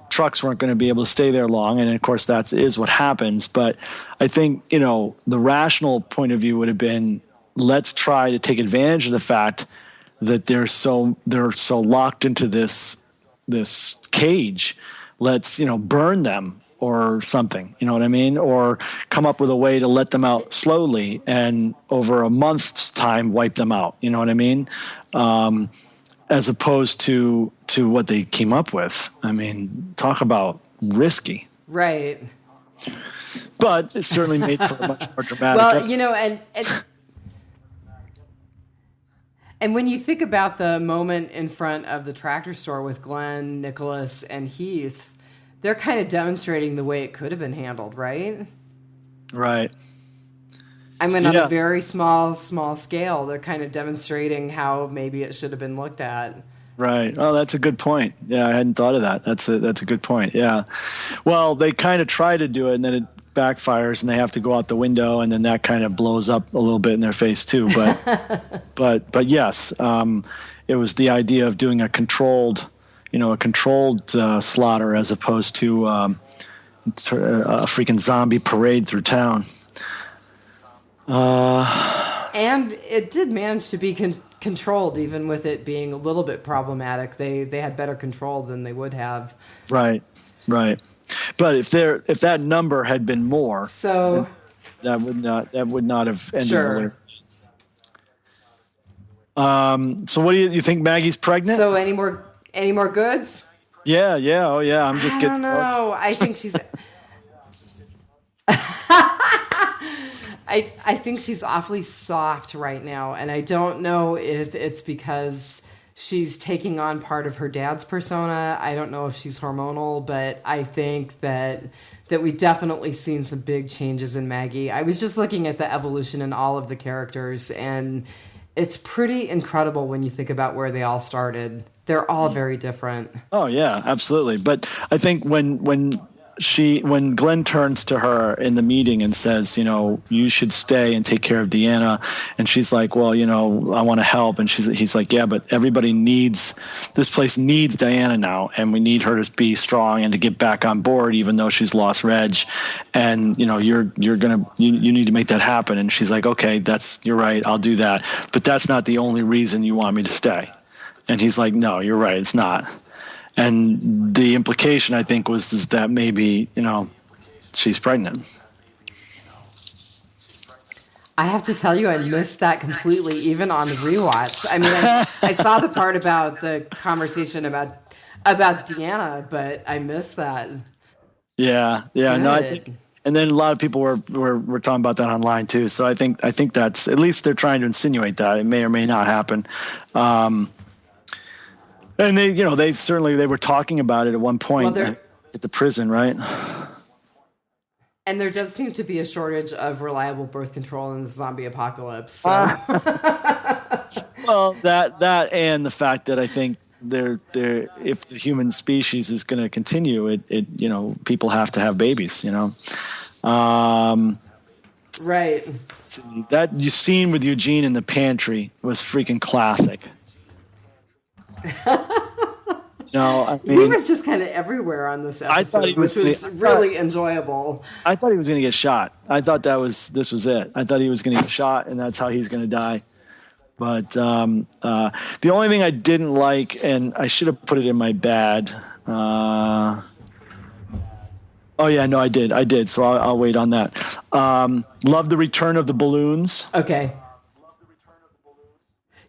trucks weren't going to be able to stay there long. And of course that is what happens. But I think, the rational point of view would have been, let's try to take advantage of the fact that they're so locked into this cage. Let's, burn them or something, you know what I mean? Or come up with a way to let them out slowly and over a month's time wipe them out, you know what I mean? As opposed to what they came up with. I mean, talk about risky. Right. But it certainly made for a much more dramatic episode. And when you think about the moment in front of the tractor store with Glenn, Nicholas, and Heath, they're kind of demonstrating the way it could have been handled, right? Right. I mean, on a very small scale, they're kind of demonstrating how maybe it should have been looked at. Right. Oh, that's a good point. Yeah, I hadn't thought of that. That's a good point. Yeah. Well, they kind of try to do it, and then it backfires, and they have to go out the window, and then that kind of blows up a little bit in their face too. But, but yes, it was the idea of doing a controlled slaughter as opposed to a freaking zombie parade through town. And it did manage to be controlled, even with it being a little bit problematic. They had better control than they would have. Right, right. But if that number had been more, So that would not have ended the way. sure. So what do you think? Maggie's pregnant? So any more goods? Yeah, oh yeah. I'm just I getting don't started. know. I think she's. I think she's awfully soft right now, and I don't know if it's because she's taking on part of her dad's persona. I don't know if she's hormonal, but I think that we definitely seen some big changes in Maggie. I was just looking at the evolution in all of the characters, and it's pretty incredible when you think about where they all started. They're all very different. Oh yeah, absolutely. But I think when Glenn turns to her in the meeting and says, you should stay and take care of Deanna, and she's like, well, I want to help, and he's like, yeah, but this place needs Diana now, and we need her to be strong and to get back on board, even though she's lost Reg, and you need to make that happen. And she's like, okay, you're right, I'll do that, but that's not the only reason you want me to stay. And he's like, no, you're right, it's not. And the implication, I think, is that maybe, she's pregnant. I have to tell you, I missed that completely, even on the rewatch. I mean, I saw the part about the conversation about Deanna, but I missed that. Yeah. Good. No, I think, and then a lot of people were talking about that online too. So I think that's, at least they're trying to insinuate that it may or may not happen. And they were talking about it at one point at the prison, right? And there does seem to be a shortage of reliable birth control in the zombie apocalypse. So. Well, that and the fact that I think if the human species is going to continue, people have to have babies, Right. That you scene with Eugene in the pantry was freaking classic. I mean, he was just kind of everywhere on this episode, which was really enjoyable. I thought he was going to get shot. I thought this was it. I thought he was going to get shot, and that's how he's going to die. But the only thing I didn't like, and I should have put it in my bad. Oh yeah, no, I did. So I'll wait on that. Love the return of the balloons. Okay.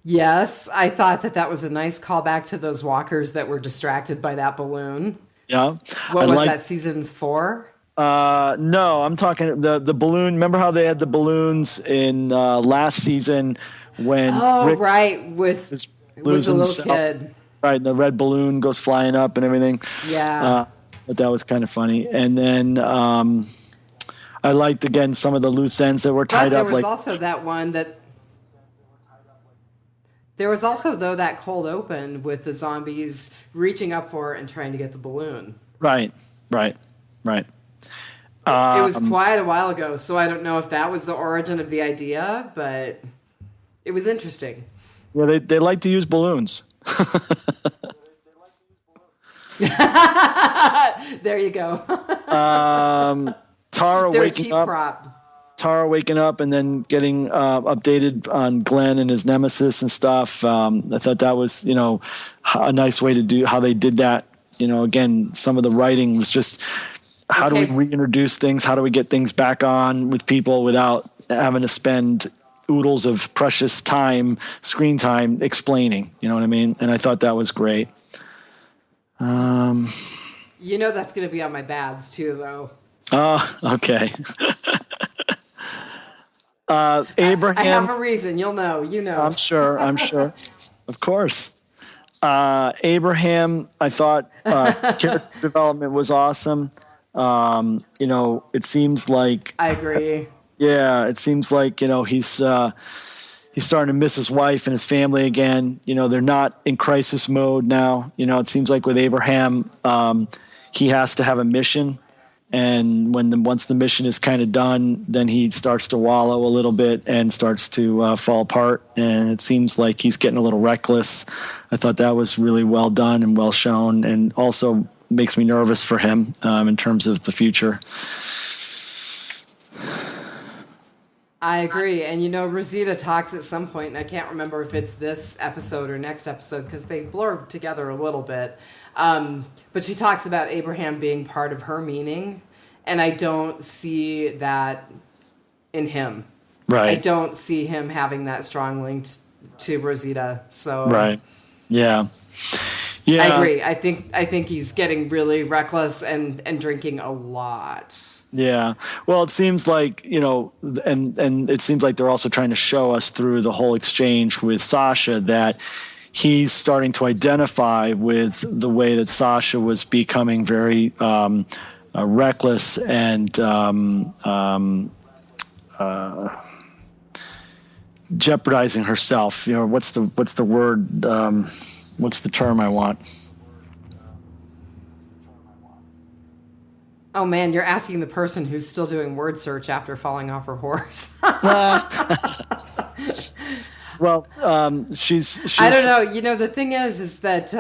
Yes, I thought that was a nice callback to those walkers that were distracted by that balloon. Yeah. What was that, season 4? No, I'm talking the balloon. Remember how they had the balloons in last season when Rick right, with the little kid. Right, the red balloon goes flying up and everything. Yeah. But that was kind of funny. And then I liked, again, some of the loose ends that were tied up. There was also that one that... There was also, though, that cold open with the zombies reaching up for it and trying to get the balloon. Right. It was quite a while ago, so I don't know if that was the origin of the idea, but it was interesting. Yeah, they like to use balloons. There you go. Tara They're waking a cheap up. prop. Tara waking up and then getting updated on Glenn and his nemesis and stuff. I thought that was, a nice way to do how they did that. Again, some of the writing was just how do we reintroduce things? How do we get things back on with people without having to spend oodles of precious screen time explaining, you know what I mean? And I thought that was great. That's going to be on my bads too, though. Okay. Abraham. I have a reason. You'll know. I'm sure. Of course. Abraham, I thought character development was awesome. It seems like I agree. Yeah, it seems like he's starting to miss his wife and his family again. They're not in crisis mode now. It seems like with Abraham, he has to have a mission. And once the mission is kind of done, then he starts to wallow a little bit and starts to fall apart. And it seems like he's getting a little reckless. I thought that was really well done and well shown, and also makes me nervous for him, in terms of the future. I have a reason. You'll know. I'm sure. I have a reason. You'll know. You know. Of course. Abraham, I thought character development was awesome. Abraham, I thought character development was awesome. I agree. And Rosita talks at some point, and I can't remember if it's this episode or next episode because they blur together a little bit. But she talks about Abraham being part of her meaning, and I don't see that in him. I Right. don't see him having that strong link to Rosita. So Right. Yeah. I Yeah. agree. I think he's getting really reckless and drinking a lot. Yeah. Well, it seems like, and it seems like they're also trying to show us through the whole exchange with Sasha that he's starting to identify with the way that Sasha was becoming very reckless and jeopardizing herself. What's the word? What's the term I want? Oh man, you're asking the person who's still doing word search after falling off her horse. Well, she's I don't know. The thing is that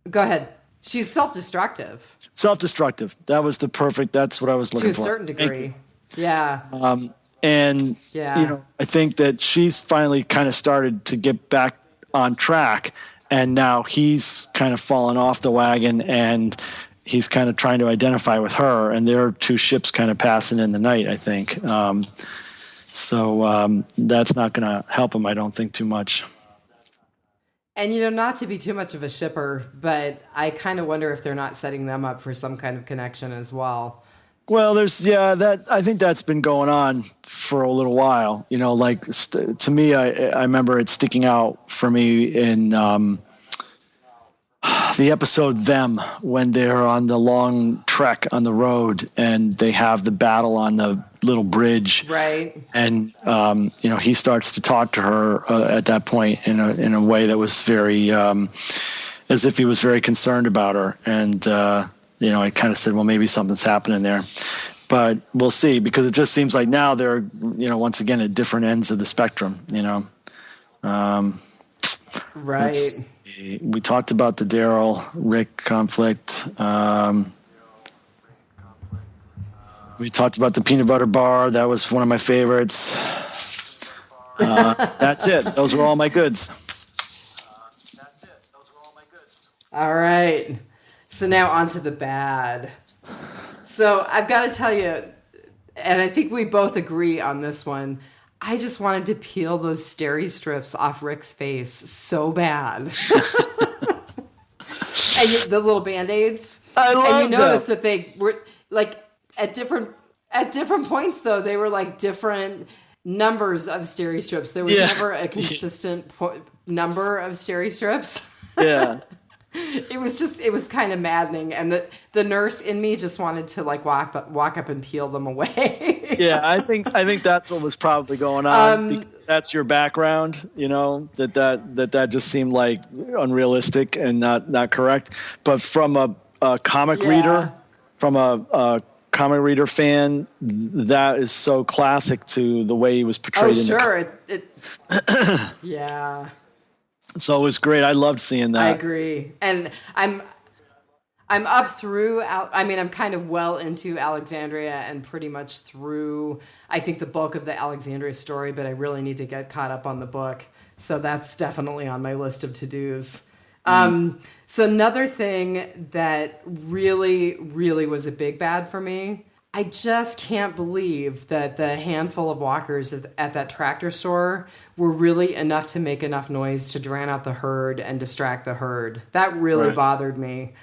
go ahead. She's self-destructive self-destructive. That's what I was to looking a for. certain Thank you. degree. Yeah, And yeah. I think that she's finally kind of started to get back on track, and now he's kind of fallen off the wagon, and he's kind of trying to identify with her, and there are two ships kind of passing in the night, I think. So that's not going to help him, I don't think, too much. And not to be too much of a shipper, but I kind of wonder if they're not setting them up for some kind of connection as well. Well, that I think that's been going on for a little while. Like to me, I remember it sticking out for me in the episode "Them" when they're on the long trek on the road and they have the battle on the little bridge, Right. and he starts to talk to her at that point in a way that was very as if he was very concerned about her, and I kind of said, well, maybe something's happening there, but we'll see, because it just seems like now they're once again at different ends of the spectrum. Right. We talked about the Daryl Rick conflict. We talked about the peanut butter bar. That was one of my favorites. That's it. Those were all my goods. All right. So now on to the bad. So I've got to tell you, and I think we both agree on this one. I just wanted to peel those steri strips off Rick's face so bad. The little band-aids. I love And you notice them. that they were like at different points though, they were like different numbers of steri strips. There was Yeah. never a consistent number of steri strips. Yeah. It was kind of maddening, and the nurse in me just wanted to like walk up and peel them away. Yeah, I think that's what was probably going on, because that's your background, that just seemed like unrealistic and not correct. But from a comic Yeah. reader, from a comic reader fan, that is so classic to the way he was Oh portrayed. sure, yeah, So it was great. I loved seeing I that. agree, and I'm up through. I'm kind of well into Alexandria and pretty much through. I think the bulk of the Alexandria story, but I really need to get caught up on the book. So that's definitely on my list of to-dos. So another thing that really, really was a big bad for me, I just can't believe that the handful of walkers at that tractor store were really enough to make enough noise to drown out the herd and distract the herd. That really Right. bothered me.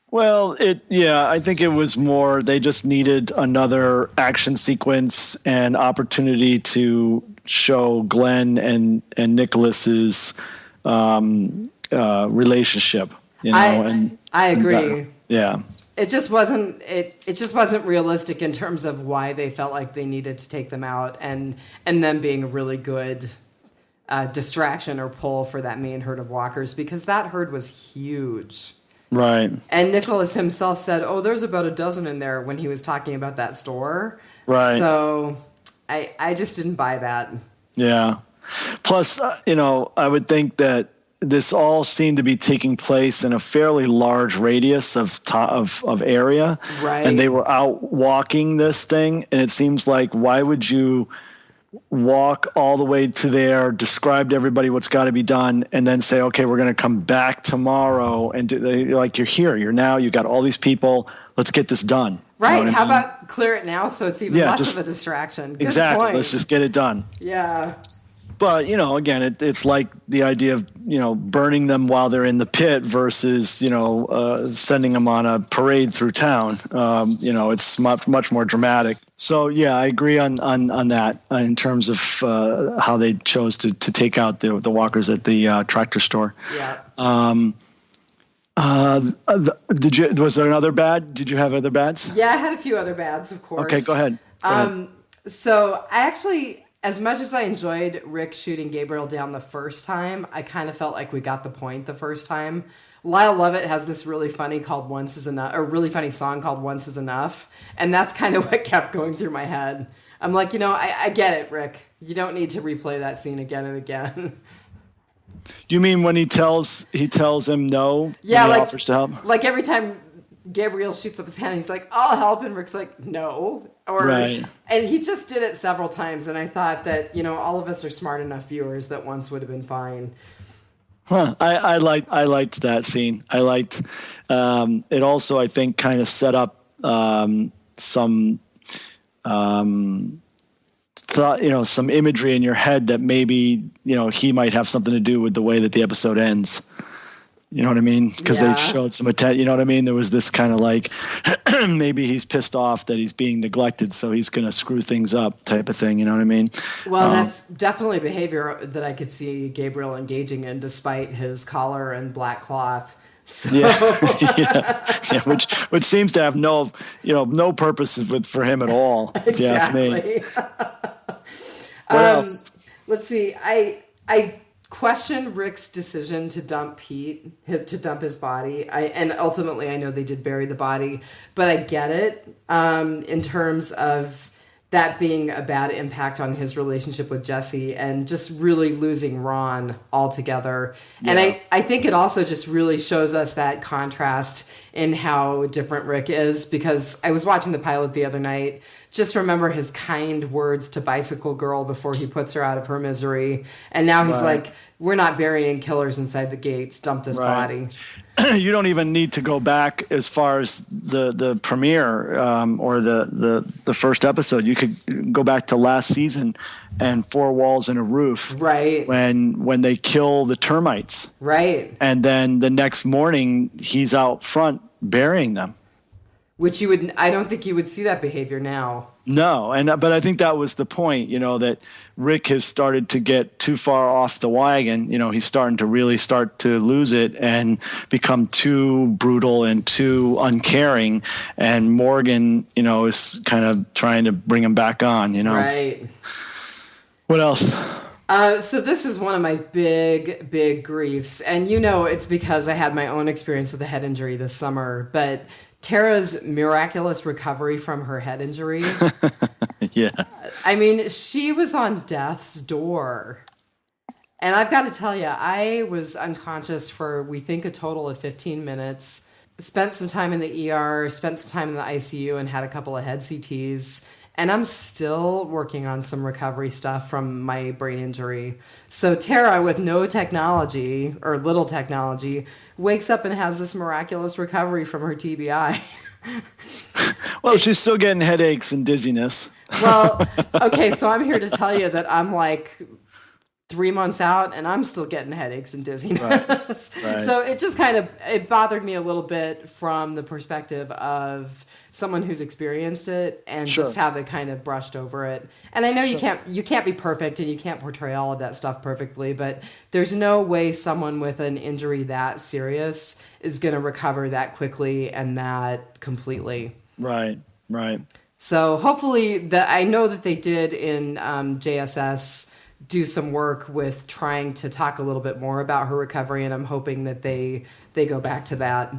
Well, I think it was more, they just needed another action sequence and opportunity to show Glenn and Nicholas's relationship, I agree. yeah. It just wasn't realistic in terms of why they felt like they needed to take them out, and them being a really good distraction or pull for that main herd of walkers, because that herd was huge. Right. And Nicholas himself said, "Oh, there's about a dozen in there," when he was talking about that store. Right. So I just didn't buy that. Yeah. Plus, I would think that this all seemed to be taking place in a fairly large radius of area, Right. and they were out walking this thing, and it seems like, why would you walk all the way to there, describe to everybody what's got to be done, and then say, okay, we're going to come back tomorrow and like, you're here, you're now, you got all these people, let's get this done. Right. You know How about clear it now so it's even less of a distraction? Good exactly. point. Let's just get it done. Yeah. But, again, it's like the idea of, burning them while they're in the pit versus, sending them on a parade through town. It's much more dramatic. So, yeah, I agree on that in terms of how they chose to take out the walkers at the tractor store. Yeah. Was there another bad? Did you have other bads? Yeah, I had a few other bads, of course. Okay, go ahead. So I actually, as much as I enjoyed Rick shooting Gabriel down the first time, I kind of felt like we got the point the first time. Lyle Lovett has this really funny called "Once Is Enough," or really funny song called "Once Is Enough," and that's kind of what kept going through my head. I'm like, I get it, Rick. You don't need to replay that scene again and again. You mean when he tells him no? Yeah, when he offers to help. Like every time Gabriel shoots up his hand, he's like, "I'll help," and Rick's like, "No." Right. And he just did it several times, and I thought that all of us are smart enough viewers that once would have been fine. Huh. I liked that scene. I liked it. Also, I think, kind of set up some thought, some imagery in your head that maybe he might have something to do with the way that the episode ends. You know what I mean? Because they showed some attention. You know what I mean? There was this kind of like, maybe he's pissed off that he's being neglected, so he's going to screw things up type of thing. You know what I mean? Well, that's definitely behavior that I could see Gabriel engaging in, despite his collar and black cloth. So. Yeah, which seems to have no purpose for him at all. Exactly. If you ask me. What else? Let's see. I questioned Rick's decision to dump to dump his body. And ultimately, I know they did bury the body, but I get it in terms of that being a bad impact on his relationship with Jesse and just really losing Ron altogether. Yeah. And I think it also just really shows us that contrast in how different Rick is, because I was watching the pilot the other night. Just remember his kind words to Bicycle Girl before he puts her out of her misery. And now he's like, we're not burying killers inside the gates. Dump this body. You don't even need to go back as far as the premiere or the first episode. You could go back to last season and Four Walls and a Roof. Right. When they kill the termites. Right. And then the next morning he's out front burying them. Which I don't think you would see that behavior now. No, but I think that was the point, that Rick has started to get too far off the wagon. He's starting to really start to lose it and become too brutal and too uncaring. And Morgan, is kind of trying to bring him back on, Right. What else? So this is one of my big, big griefs. And it's because I had my own experience with a head injury this summer. But Tara's miraculous recovery from her head injury. Yeah. I mean, she was on death's door. And I've got to tell you, I was unconscious for, we think, a total of 15 minutes. Spent some time in the ER, spent some time in the ICU, and had a couple of head CTs. And I'm still working on some recovery stuff from my brain injury. So Tara, with no technology, or little technology, wakes up and has this miraculous recovery from her TBI. Well, she's still getting headaches and dizziness. Well, okay, so I'm here to tell you that I'm like 3 months out and I'm still getting headaches and dizziness. Right. So it just it bothered me a little bit from the perspective of someone who's experienced it and just how they kind of brushed over it. And I know you can't be perfect and you can't portray all of that stuff perfectly, but there's no way someone with an injury that serious is going to recover that quickly and that completely. Right. So hopefully I know that they did in JSS do some work with trying to talk a little bit more about her recovery, and I'm hoping that they go back to that.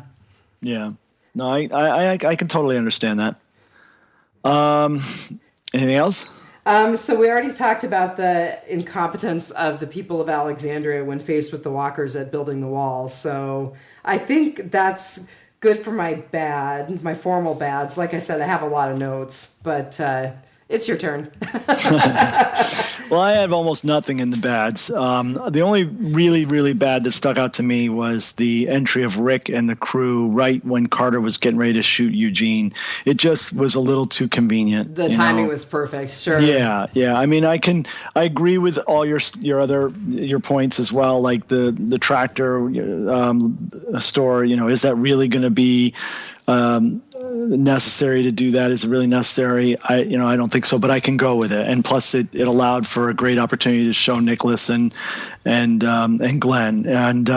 Yeah. No, I can totally understand that. Anything else? So we already talked about the incompetence of the people of Alexandria when faced with the walkers at building the wall. So I think that's good for my formal bads. Like I said, I have a lot of notes, but it's your turn. Well, I have almost nothing in the bads. The only really, really bad that stuck out to me was the entry of Rick and the crew right when Carter was getting ready to shoot Eugene. It just was a little too convenient. The timing was perfect. Sure. Yeah. I mean, I agree with all your points as well. Like the tractor store. Is that really going to be necessary to do that? Is it really necessary? I don't think so, but I can go with it. And plus, it allowed for a great opportunity to show Nicholas and Glenn. And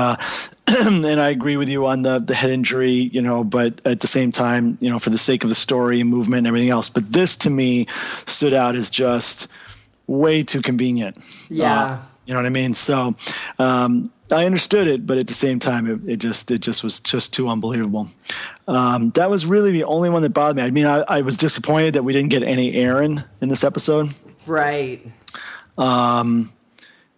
and I agree with you on the head injury. But at the same time, for the sake of the story and movement and everything else. But this to me stood out as just way too convenient. Yeah. You know what I mean? So. I understood it, but at the same time, it just was just too unbelievable. That was really the only one that bothered me. I mean, I was disappointed that we didn't get any Aaron in this episode. Right. And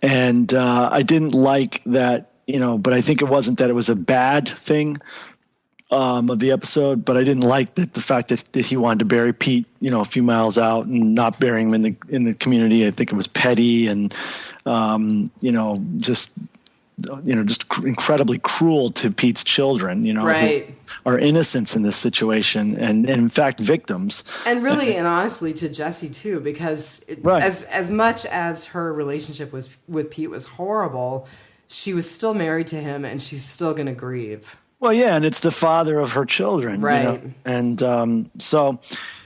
I didn't like that, but I think it wasn't that it was a bad thing of the episode, but I didn't like the fact that he wanted to bury Pete, a few miles out and not burying him in the community. I think it was petty and, just incredibly cruel to Pete's children, right. who are innocents in this situation and in fact victims. And really and honestly to Jesse too, because right. as much as her relationship with Pete was horrible, she was still married to him and she's still going to grieve. Well, yeah, and it's the father of her children, right? And so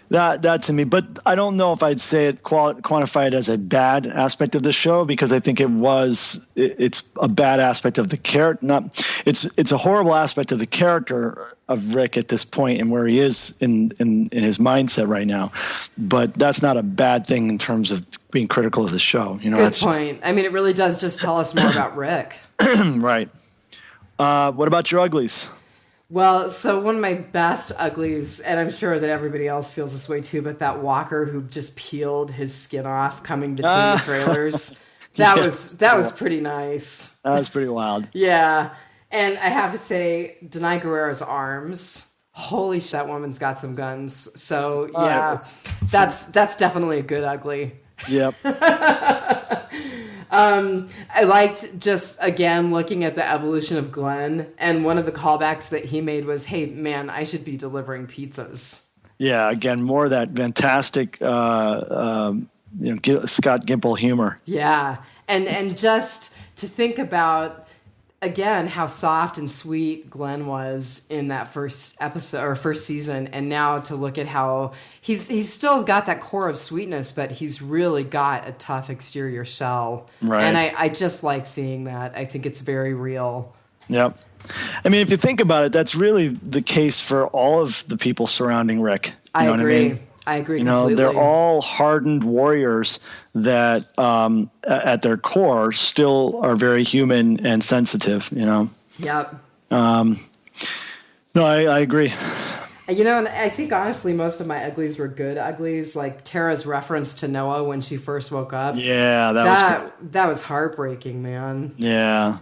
that to me, but I don't know if I'd say it quantify it as a bad aspect of the show, because I think it's a bad aspect of the character. It's a horrible aspect of the character of Rick at this point and where he is in his mindset right now. But that's not a bad thing in terms of being critical of the show. Good point. I mean, it really does just tell us more about Rick. Right. What about your uglies? Well, so one of my best uglies, and I'm sure that everybody else feels this way too, but that walker who just peeled his skin off coming between the trailers, that was pretty nice. That was pretty wild. Yeah. And I have to say, Denai Guerrero's arms, holy shit, that woman's got some guns. So yeah, that's definitely a good ugly. Yep. I liked just, again, looking at the evolution of Glenn, and one of the callbacks that he made was, hey, man, I should be delivering pizzas. Yeah, again, more of that fantastic Scott Gimple humor. Yeah, and just to think about, again, how soft and sweet Glenn was in that first episode or first season, and now to look at how he's still got that core of sweetness, but he's really got a tough exterior shell. Right. And I just like seeing that. I think it's very real. Yep. I mean, if you think about it, that's really the case for all of the people surrounding Rick. I agree. What I mean? I agree completely. They're all hardened warriors that at their core still are very human and sensitive, Yep. No, I agree. And I think honestly most of my uglies were good uglies, like Tara's reference to Noah when she first woke up. Yeah, that was heartbreaking, man. Yeah.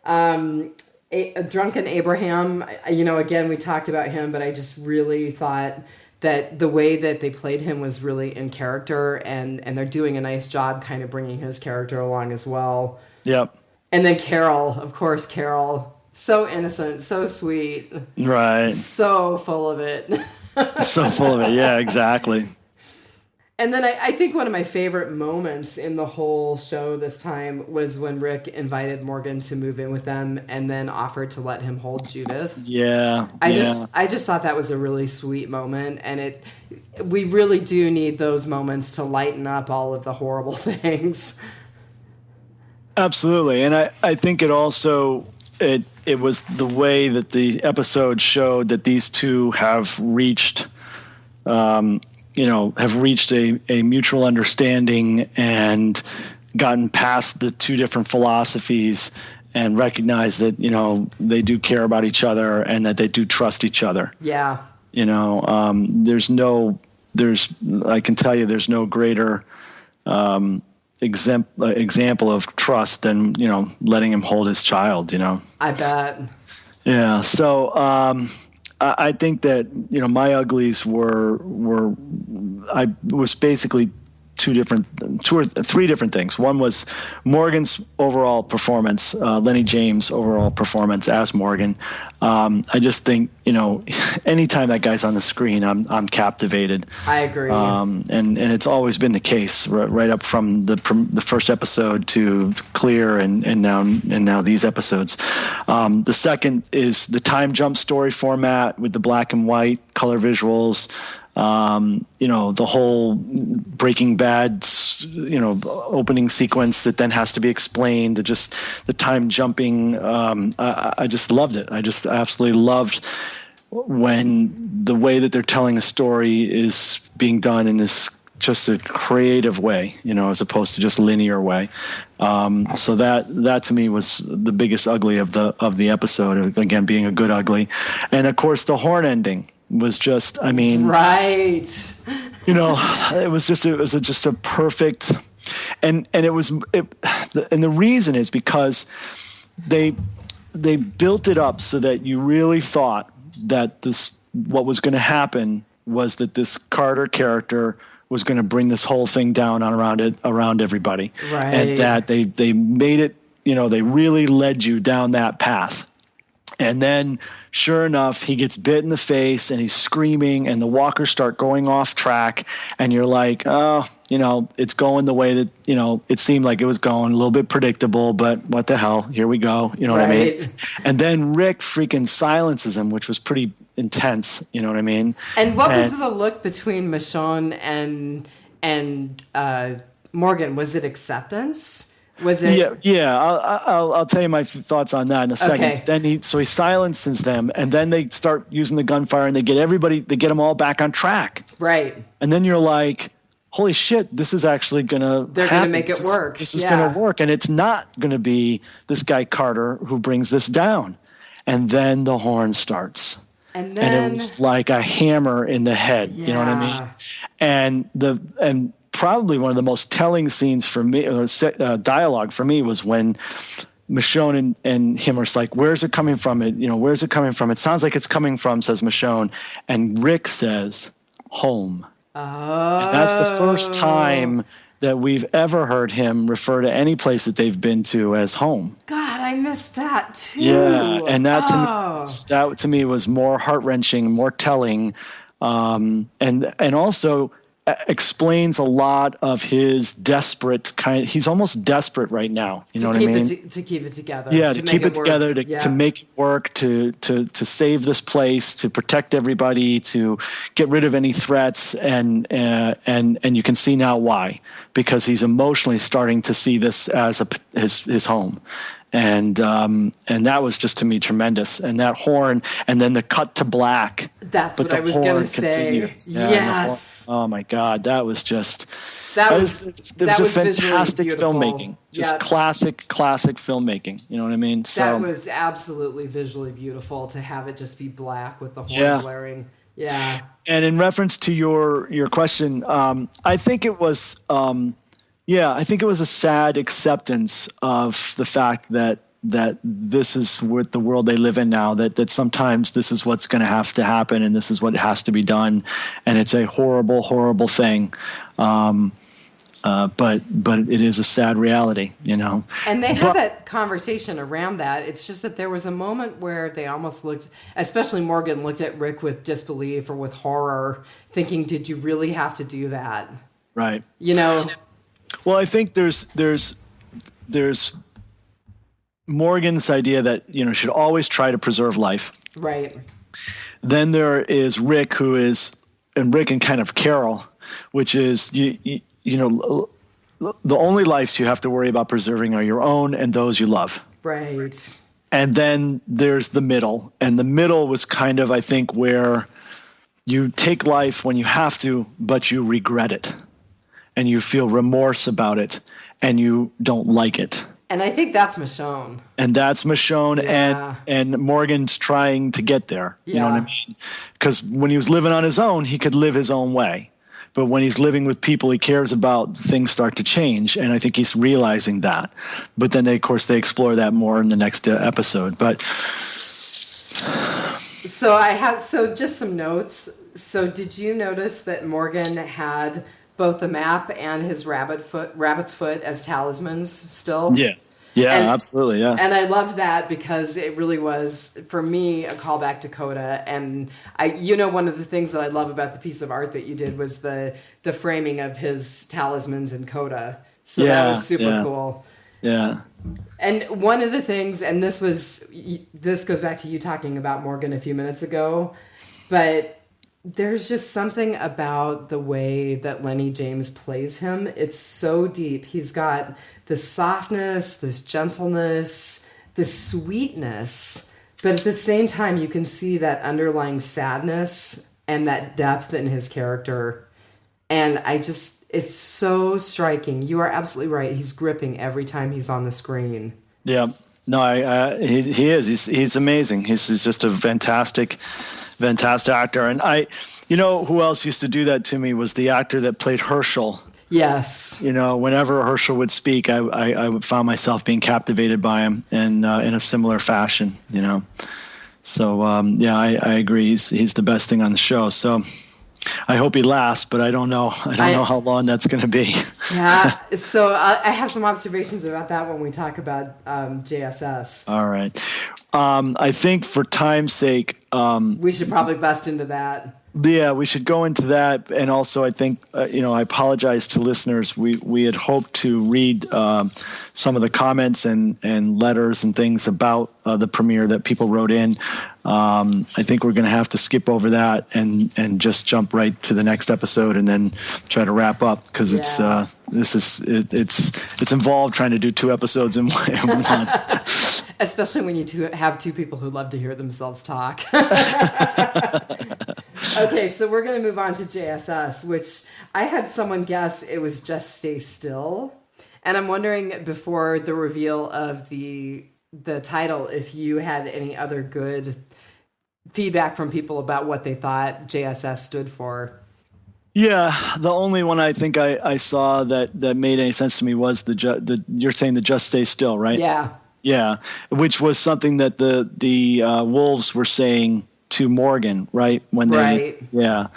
A drunken Abraham, again, we talked about him, but I just really thought that the way that they played him was really in character, and they're doing a nice job kind of bringing his character along as well. Yep. And then Carol, of course, so innocent, so sweet. Right. So full of it. So full of it, yeah, exactly. And then I think one of my favorite moments in the whole show this time was when Rick invited Morgan to move in with them and then offered to let him hold Judith. Yeah. I just thought that was a really sweet moment, and we really do need those moments to lighten up all of the horrible things. Absolutely. And I think it also it was the way that the episode showed that these two have reached a mutual understanding and gotten past the two different philosophies and recognized that, they do care about each other and that they do trust each other. Yeah. There's no I can tell you there's no greater example of trust than, letting him hold his child, I bet. Yeah. So I think that, my uglies I was basically two or three different things. One was Morgan's overall performance, Lenny James' overall performance as Morgan. I just think, anytime that guy's on the screen, I'm captivated. I agree. And it's always been the case right up from the first episode to Clear and now these episodes. The second is the time jump story format with the black and white color visuals. The whole Breaking Bad, opening sequence that then has to be explained, the time jumping. I just loved it. I just absolutely loved when the way that they're telling a story is being done in this just a creative way, as opposed to just linear way. So that to me was the biggest ugly of the episode, again, being a good ugly. And of course the horn ending was just, right. It was just a perfect, and the reason is because they built it up so that you really thought that what was going to happen was that this Carter character was going to bring this whole thing down around everybody. Right. And that they made it, they really led you down that path. And then, sure enough, he gets bit in the face and he's screaming and the walkers start going off track. And you're like, oh, it's going the way that, it seemed like it was going, a little bit predictable, but what the hell? Here we go. You know what I mean? And then Rick freaking silences him, which was pretty intense. You know what I mean? And what was the look between Michonne and Morgan? Was it acceptance? Was it? Yeah. I'll tell you my thoughts on that in a second. Okay. Then he silences them, and then they start using the gunfire, and they get them all back on track. Right. And then you're like, holy shit, this is actually gonna. They're gonna make it work. This is gonna work, and it's not gonna be this guy Carter who brings this down. And then the horn starts. And it was like a hammer in the head. Yeah. You know what I mean? And probably one of the most telling scenes for me, or dialogue for me, was when Michonne and him are like, where's it coming from? Where's it coming from? It sounds like it's coming from, says Michonne. And Rick says, home. Oh. And that's the first time that we've ever heard him refer to any place that they've been to as home. God, I missed that too. Yeah, and that to me was more heart-wrenching, more telling, and also explains a lot of his desperate kind. He's almost desperate right now. You know what I mean? To keep it together. Yeah, to keep it together, to make it work, to save this place, to protect everybody, to get rid of any threats, and you can see now why, because he's emotionally starting to see this as his home. And that was just, to me, tremendous. And that horn, and then the cut to black. That's what I was going to say. Yeah, yes. Oh my God, that was just that was just fantastic filmmaking. Just classic filmmaking. You know what I mean? So that was absolutely visually beautiful to have it just be black with the horn blaring. Yeah. And in reference to your question, I think it was. I think it was a sad acceptance of the fact that this is what the world they live in now, that sometimes this is what's going to have to happen and this is what has to be done. And it's a horrible, horrible thing. But it is a sad reality, And they had that conversation around that. It's just that there was a moment where they almost looked, especially Morgan, looked at Rick with disbelief or with horror, thinking, did you really have to do that? Right. Well, I think there's Morgan's idea that, should always try to preserve life. Right. Then there is Rick, and Rick and kind of Carol, which is, the only lives you have to worry about preserving are your own and those you love. Right. And then there's the middle. And the middle was kind of, I think, where you take life when you have to, but you regret it. And you feel remorse about it, and you don't like it. And I think that's Michonne. And that's Michonne, and Morgan's trying to get there. You know what I mean? Because when he was living on his own, he could live his own way. but when he's living with people he cares about, things start to change, and I think he's realizing that. But then of course they explore that more in the next episode. But so just some notes. So did you notice that Morgan had both the map and his rabbit's foot as talismans still? Yeah, absolutely, yeah. And I loved that because it really was, for me, a callback to Coda. And one of the things that I love about the piece of art that you did was the framing of his talismans in Coda. So that was super cool. Yeah. And one of the things, and this goes back to you talking about Morgan a few minutes ago, but there's just something about the way that Lenny James plays him. It's so deep. He's got this softness, this gentleness, this sweetness, but at the same time you can see that underlying sadness and that depth in his character. And it's so striking. You are absolutely right. He's gripping every time he's on the screen. Yeah. No, he is. He's amazing. He's just a fantastic actor. And who else used to do that to me was the actor that played Herschel. Yes. Whenever Herschel would speak, I would found myself being captivated by him, and in a similar fashion. So I agree. He's the best thing on the show. So I hope he lasts, but I don't know. I don't know how long that's going to be. Yeah. So I have some observations about that when we talk about JSS. All right. I think for time's sake, we should probably bust into that. Yeah, we should go into that. And also, I think, I apologize to listeners. We had hoped to read some of the comments and letters and things about the premiere that people wrote in. I think we're going to have to skip over that and just jump right to the next episode and then try to wrap up, because it's involved trying to do 2 episodes in one. Especially when you have 2 people who love to hear themselves talk. Okay, so we're going to move on to JSS, which I had someone guess it was Just Stay Still. And I'm wondering, before the reveal of the title, if you had any other good feedback from people about what they thought JSS stood for. Yeah, the only one I think I saw that made any sense to me was you're saying the Just Stay Still, right? Yeah. Yeah, which was something that the Wolves were saying to Morgan, right? When they, yeah.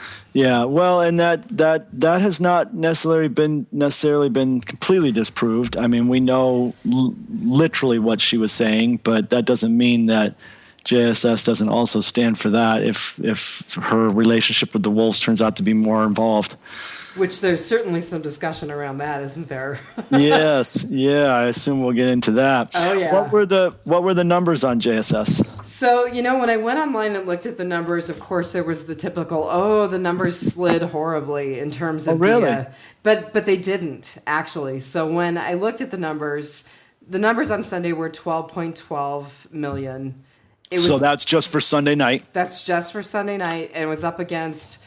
Well, and that has not necessarily been completely disproved. I mean, we know literally what she was saying, but that doesn't mean that JSS doesn't also stand for that if her relationship with the Wolves turns out to be more involved. Which there's certainly some discussion around that, isn't there? Yes, yeah. I assume we'll get into that. Oh yeah. What were the numbers on JSS? So when I went online and looked at the numbers, of course there was the typical, the numbers slid horribly in terms of really? But they didn't actually. So when I looked at the numbers on Sunday were 12.12 million. So that's just for Sunday night. That's just for Sunday night, and it was up against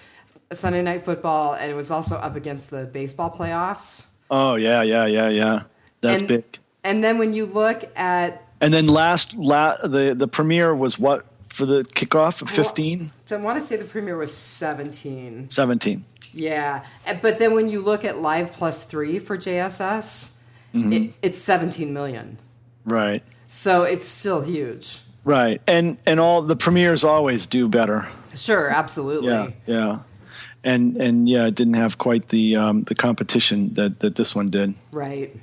Sunday Night Football, and it was also up against the baseball playoffs. Oh, yeah. That's big. And then when you look at... And then the premiere was what for the kickoff? 15? I want to say the premiere was 17. 17. Yeah. But then when you look at Live Plus 3 for JSS, it's 17 million. Right. So it's still huge. Right. And all the premieres always do better. Sure, absolutely. Yeah. And it didn't have quite the competition that this one did. Right.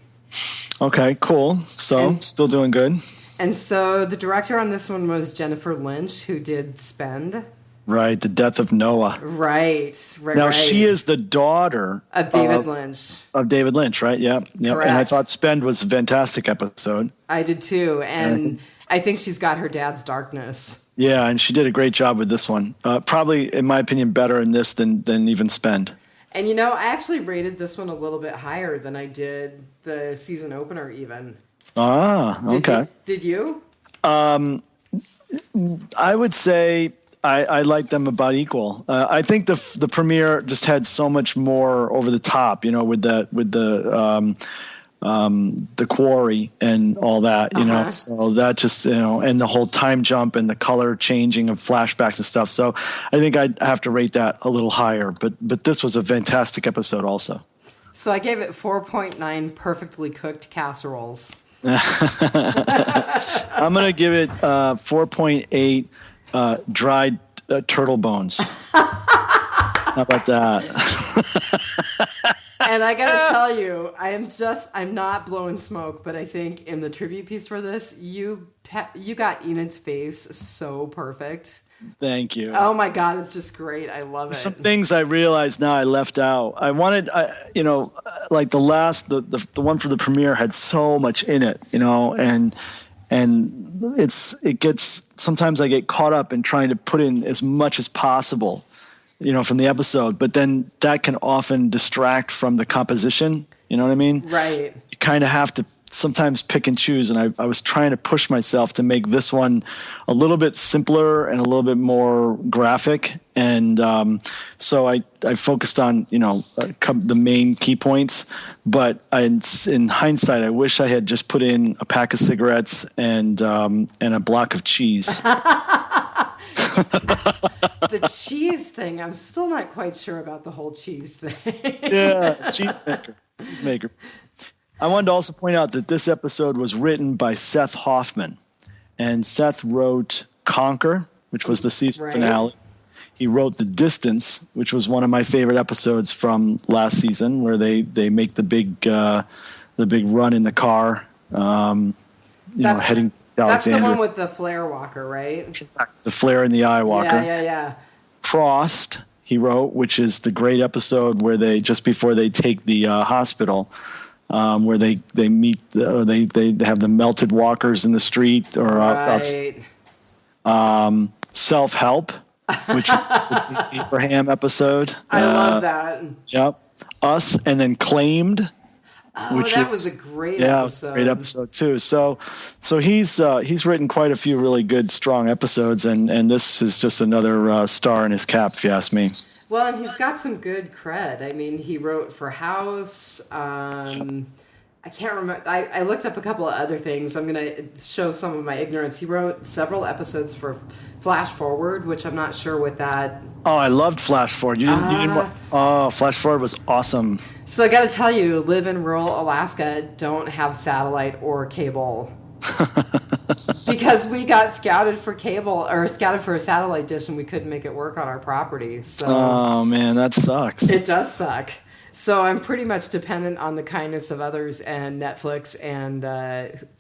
Okay, cool. So still doing good. And so the director on this one was Jennifer Lynch, who did Spend. Right, The Death of Noah. Right. Now she is the daughter of David Lynch. Of David Lynch, right? Yeah. Correct. And I thought Spend was a fantastic episode. I did too, and I think she's got her dad's darkness. Yeah, and she did a great job with this one. Probably, in my opinion, better in this than even Spend. And I actually rated this one a little bit higher than I did the season opener even. Ah, okay. Did you? I would say I like them about equal. I think the premiere just had so much more over the top, with the the quarry and all that, you know. So that just, you know, and the whole time jump and the color changing of flashbacks and stuff. So I think I'd have to rate that a little higher. But this was a fantastic episode also. So I gave it 4.9 perfectly cooked casseroles. I'm going to give it 4.8 dried turtle bones. How about that? And I gotta tell you, I'm not blowing smoke, but I think in the tribute piece for this, you got Enid's face so perfect. Thank you. Oh my God, it's just great. I love it. Some things I realize now I left out. I wanted, you know, like the one for the premiere had so much in it, you know, and sometimes I get caught up in trying to put in as much as possible, you know, from the episode, but then that can often distract from the composition. You know what I mean? Right. You kind of have to sometimes pick and choose. And I was trying to push myself to make this one a little bit simpler and a little bit more graphic. And so I focused on, you know, the main key points. But in hindsight, I wish I had just put in a pack of cigarettes and a block of cheese. The cheese thing, I'm still not quite sure about the whole cheese thing. Yeah, cheese maker. I wanted to also point out that this episode was written by Seth Hoffman. And Seth wrote Conquer, which was the season finale. He wrote The Distance, which was one of my favorite episodes from last season, where they make the big run in the car, heading to Alexandria. That's the one with the flare walker, right? The flare in the eye walker. Yeah. Frost, he wrote, which is the great episode where they, just before they take the hospital, where they meet, or they have the melted walkers in the street, or outside. Self-Help, which is the Abraham episode. I love that. Yep. Us, and then Claimed. That was a great episode. Yeah, it was a great episode too. So he's written quite a few really good, strong episodes, and this is just another star in his cap, if you ask me. Well, and he's got some good cred. I mean, he wrote for House. I can't remember. I looked up a couple of other things. I'm going to show some of my ignorance. He wrote several episodes for Flash Forward, which I'm not sure what that... Oh, I loved Flash Forward. You didn't Flash Forward was awesome. So I got to tell you, live in rural Alaska, don't have satellite or cable. Because we got scouted for a satellite dish, and we couldn't make it work on our property. So oh man, that sucks. It does suck. So I'm pretty much dependent on the kindness of others and Netflix and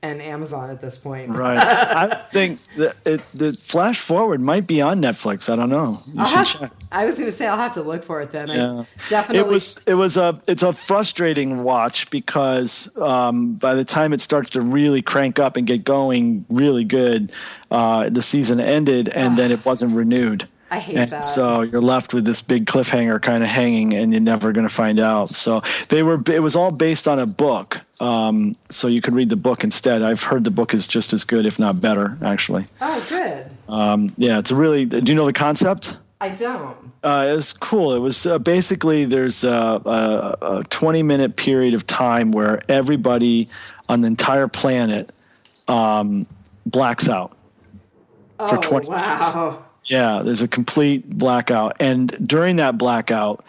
Amazon at this point. Right. I think the Flash Forward might be on Netflix. I don't know. You should check. I was going to say I'll have to look for it then. Yeah. Definitely. It's a frustrating watch because by the time it starts to really crank up and get going really good, the season ended and then it wasn't renewed. I hate that. So you're left with this big cliffhanger kind of hanging, and you're never going to find out. So it was all based on a book, so you could read the book instead. I've heard the book is just as good, if not better, actually. Oh, good. Yeah, it's a really. Do you know the concept? I don't. It was cool. It was basically there's a 20-minute period of time where everybody on the entire planet blacks out for 20 minutes. Wow. Yeah, there's a complete blackout. And during that blackout,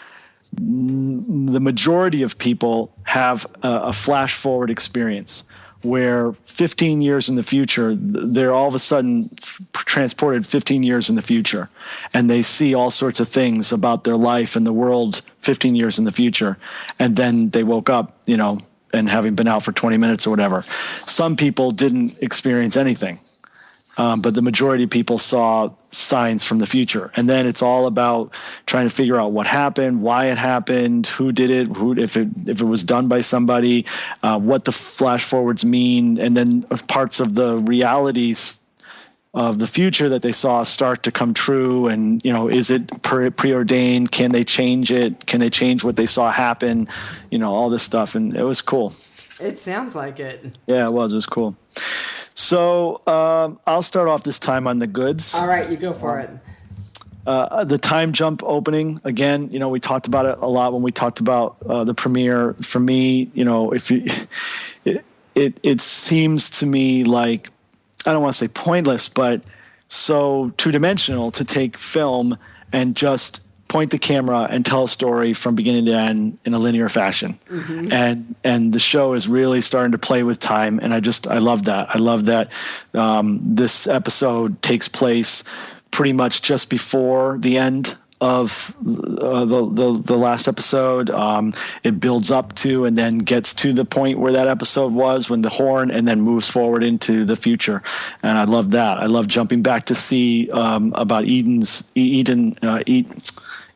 the majority of people have a flash forward experience where 15 years in the future, they're all of a sudden transported 15 years in the future. And they see all sorts of things about their life and the world 15 years in the future. And then they woke up, you know, and having been out for 20 minutes or whatever. Some people didn't experience anything. But the majority of people saw signs from the future. And then it's all about trying to figure out what happened, why it happened, who did it, if it was done by somebody, what the flash forwards mean, and then parts of the realities of the future that they saw start to come true. And, you know, is it preordained? Can they change it? Can they change what they saw happen? You know, all this stuff. And it was cool. It sounds like it. Yeah, it was. It was cool. So I'll start off this time on the goods. All right, you go for it. The time jump opening again. We talked about it a lot when we talked about the premiere. For me, if you, it seems to me like, I don't want to say pointless, but so two-dimensional to take film and just point the camera and tell a story from beginning to end in a linear fashion. Mm-hmm. And the show is really starting to play with time, and I love that. I love that this episode takes place pretty much just before the end of the last episode. It builds up to and then gets to the point where that episode was when the horn, and then moves forward into the future. And I love that. I love jumping back to see about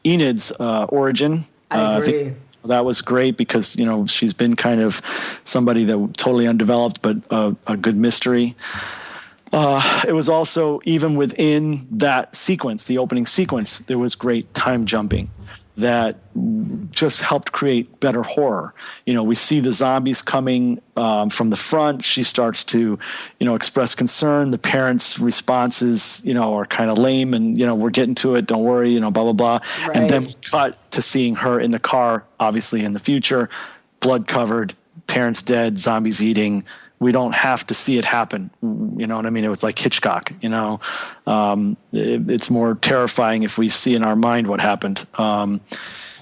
Enid's origin. I agree. think that was great because she's been kind of somebody that totally undeveloped, but a good mystery. It was also, even within that sequence, the opening sequence, there was great time jumping that just helped create better horror. We see the zombies coming from the front. She starts to, express concern. The parents' responses, are kind of lame, and we're getting to it. Don't worry, blah blah blah. Right. And then we cut to seeing her in the car, obviously in the future, blood covered, parents dead, zombies eating. We don't have to see it happen. You know what I mean? It was like Hitchcock, it's more terrifying if we see in our mind what happened.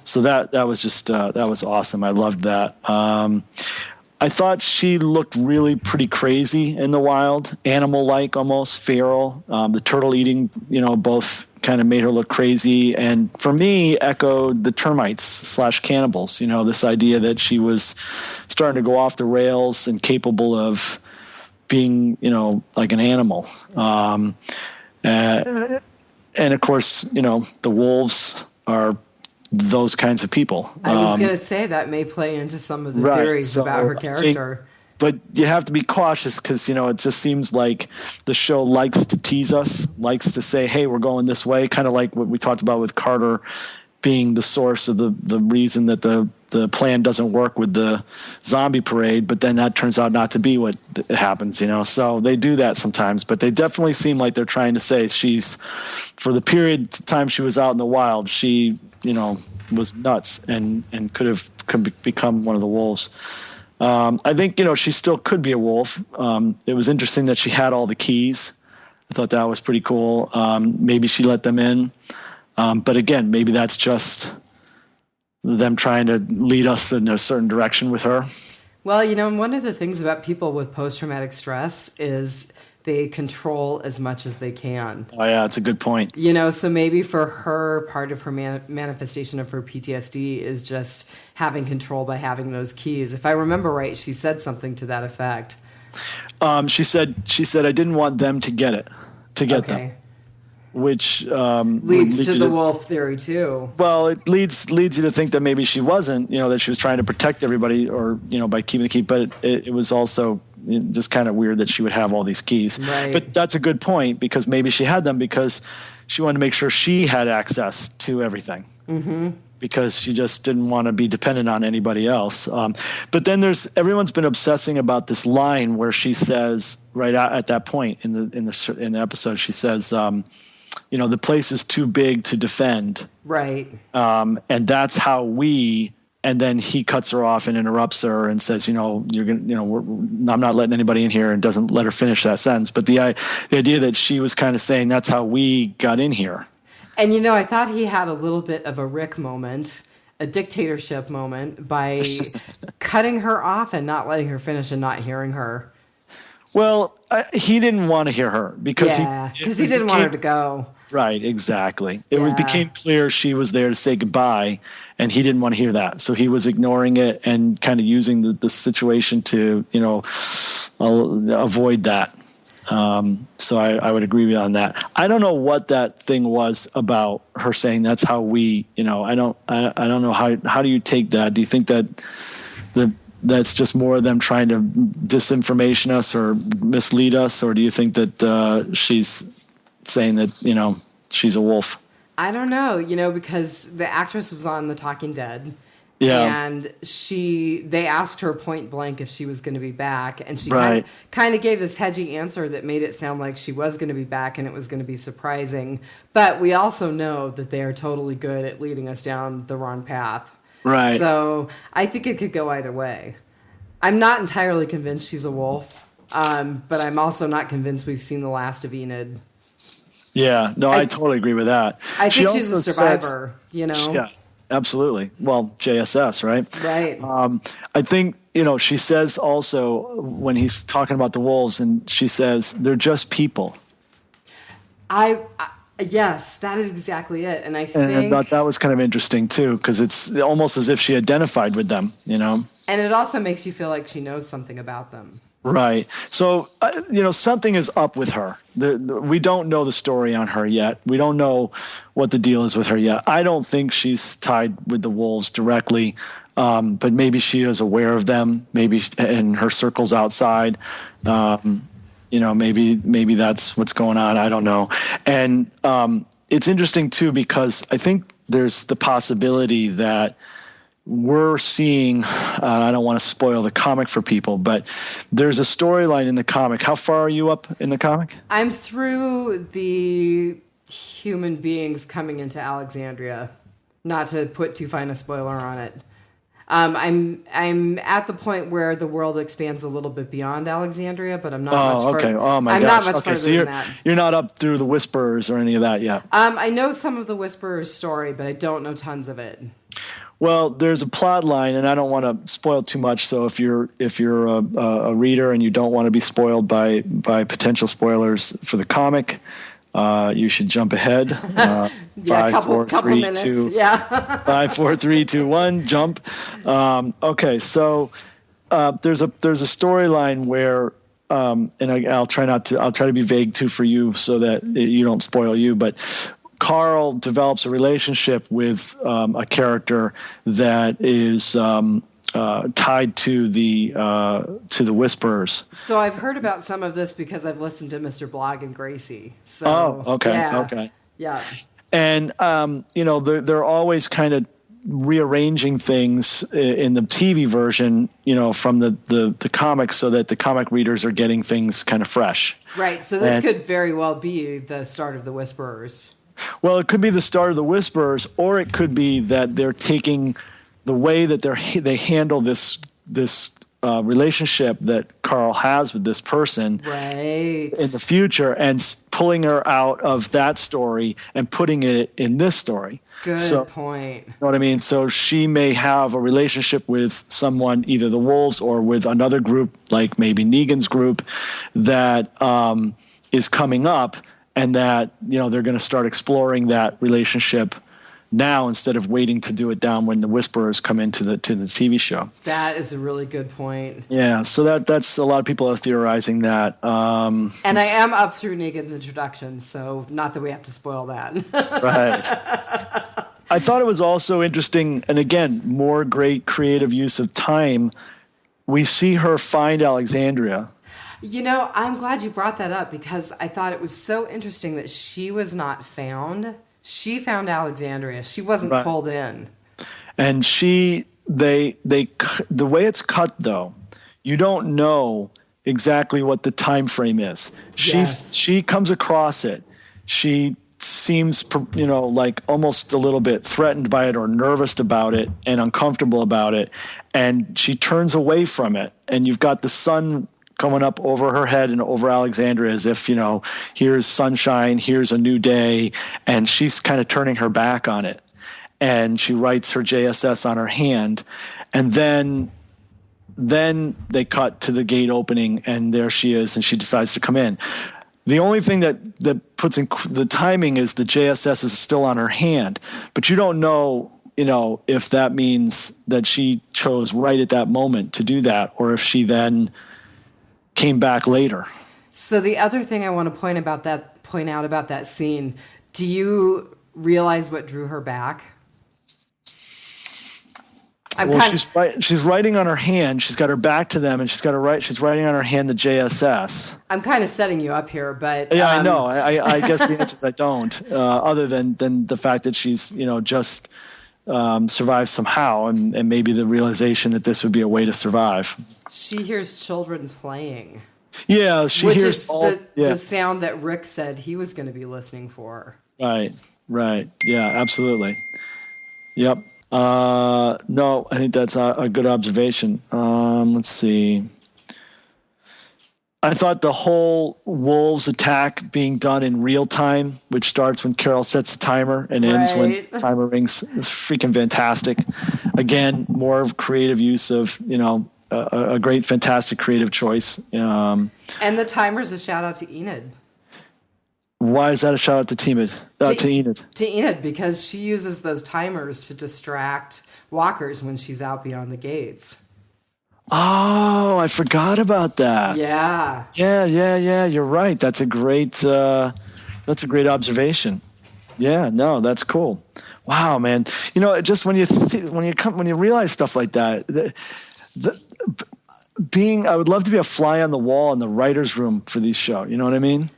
So that was just, that was awesome. I loved that. I thought she looked really pretty crazy in the wild, animal-like, almost feral. The turtle eating, both kind of made her look crazy, and for me echoed the termites / cannibals. This idea that she was starting to go off the rails and capable of being, like an animal. And of course, the wolves are those kinds of people. I was going to say that may play into some of the theories about her character. But you have to be cautious because, it just seems like the show likes to tease us, likes to say, hey, we're going this way, kind of like what we talked about with Carter being the source of the reason that the plan doesn't work with the zombie parade, but then that turns out not to be what happens, So they do that sometimes, but they definitely seem like they're trying to say she's, for the period of time she was out in the wild, she, was nuts and could become one of the wolves. I think, she still could be a wolf. It was interesting that she had all the keys. I thought that was pretty cool. Maybe she let them in. But again, maybe that's just them trying to lead us in a certain direction with her. Well, one of the things about people with post-traumatic stress is they control as much as they can. Oh, yeah, it's a good point. So maybe for her, part of her manifestation of her PTSD is just having control by having those keys. If I remember right, she said something to that effect. She said, I didn't want them to get them. Which leads to the wolf theory too. Well, it leads you to think that maybe she wasn't, that she was trying to protect everybody, or by keeping the key. But it was also just kind of weird that she would have all these keys. Right. But that's a good point, because maybe she had them because she wanted to make sure she had access to everything. Mm-hmm. Because she just didn't want to be dependent on anybody else. But then everyone's been obsessing about this line where she says right at that point in the episode, she says, the place is too big to defend. Right. And that's how and then he cuts her off and interrupts her and says, I'm not letting anybody in here, and doesn't let her finish that sentence. But the idea that she was kind of saying that's how we got in here. And, I thought he had a little bit of a Rick moment, a dictatorship moment, by cutting her off and not letting her finish and not hearing her. Well, he didn't want to hear her because he didn't want her to go. Right, exactly. It became clear she was there to say goodbye, and he didn't want to hear that. So he was ignoring it and kind of using the situation to, avoid that. So I would agree with you on that. I don't know what that thing was about her saying that's how we, I don't know how do you take that? Do you think that that's just more of them trying to disinformation us or mislead us? Or do you think that she's saying that, she's a wolf? I don't know, because the actress was on The Talking Dead, Yeah. And they asked her point blank if she was going to be back, and she Right. kind of gave this hedgy answer that made it sound like she was going to be back and it was going to be surprising. But we also know that they are totally good at leading us down the wrong path. Right. So I think it could go either way. I'm not entirely convinced she's a wolf, but I'm also not convinced we've seen the last of Enid. Yeah. No, I totally agree with that. I think she's a survivor, Yeah. Absolutely. Well, JSS, right? Right. I think, she says also when he's talking about the wolves, and she says, they're just people. Yes, that is exactly it. And I thought that was kind of interesting, too, because it's almost as if she identified with them, And it also makes you feel like she knows something about them. Right. So, something is up with her. We don't know the story on her yet. We don't know what the deal is with her yet. I don't think she's tied with the wolves directly, but maybe she is aware of them, maybe in her circles outside. Maybe that's what's going on. I don't know. And it's interesting, too, because I think there's the possibility that we're seeing, I don't want to spoil the comic for people, but there's a storyline in the comic. How far are you up in the comic? I'm through the human beings coming into Alexandria. Not to put too fine a spoiler on it. I'm at the point where the world expands a little bit beyond Alexandria, but I'm not much further. Oh my I'm gosh. not much further so than that. You're not up through the Whisperers or any of that yet. I know some of the Whisperers' story, but I don't know tons of it. Well, there's a plot line, and I don't want to spoil too much. So if you're a reader and you don't want to be spoiled by potential spoilers for the comic, you should jump ahead. Couple 3, minutes. 2, Yeah. 5, 4, 3, 2, 1, jump. Okay, so there's a storyline where, and I'll try to be vague too for you so that you don't spoil you, but Carl develops a relationship with a character that is tied to the Whisperers. So I've heard about some of this because I've listened to Mr. Blogg and Gracie. So, okay, yeah. okay. Yeah. And, they're always kind of rearranging things in the TV version, from the comics so that the comic readers are getting things kind of fresh. Right. So this could very well be the start of the Whisperers. Well, it could be the start of the Whisperers, or it could be that they're taking the way that they handle this relationship that Carl has with this person right. in the future and pulling her out of that story and putting it in this story. Good point. You know what I mean? So she may have a relationship with someone, either the Wolves or with another group, like maybe Negan's group, that is coming up. And that, they're going to start exploring that relationship now instead of waiting to do it down when the Whisperers come into the TV show. That is a really good point. Yeah, so that's a lot of people are theorizing that. And I am up through Negan's introduction, so not that we have to spoil that. Right. I thought it was also interesting, and again, more great creative use of time. We see her find Alexandria. I'm glad you brought that up because I thought it was so interesting that she was not found. She found Alexandria. She wasn't pulled in. And the way it's cut though, you don't know exactly what the time frame is. She comes across it. She seems, like almost a little bit threatened by it or nervous about it and uncomfortable about it. And she turns away from it. And you've got the sun coming up over her head and over Alexandria as if, here's sunshine, here's a new day, and she's kind of turning her back on it. And she writes her JSS on her hand, and then they cut to the gate opening, and there she is, and she decides to come in. The only thing that puts in the timing is the JSS is still on her hand, but you don't know, if that means that she chose right at that moment to do that, or if she then came back later. So the other thing I want to point out about that scene, do you realize what drew her back? She's writing on her hand. She's got her back to them, and she's writing on her hand the JSS. I'm kind of setting you up here, but yeah, I know. I guess the answer is I don't. Other than the fact that she's just survive somehow, and maybe the realization that this would be a way to survive. She hears children playing. Yeah, she which hears is the sound that Rick said he was going to be listening for. Right. Yeah, absolutely. Yep. No, I think that's a good observation. Let's see. I thought the whole wolves attack being done in real time, which starts when Carol sets the timer and ends when the timer rings, is freaking fantastic. Again, more creative use of, a great, fantastic creative choice. And the timer's a shout out to Enid. Why is that a shout out to Enid? To Enid, because she uses those timers to distract walkers when she's out beyond the gates. Oh, I forgot about that. Yeah. Yeah. You're right. That's a great observation. Yeah, no, that's cool. Wow, man. Just when you realize stuff like that, I would love to be a fly on the wall in the writer's room for these shows. You know what I mean?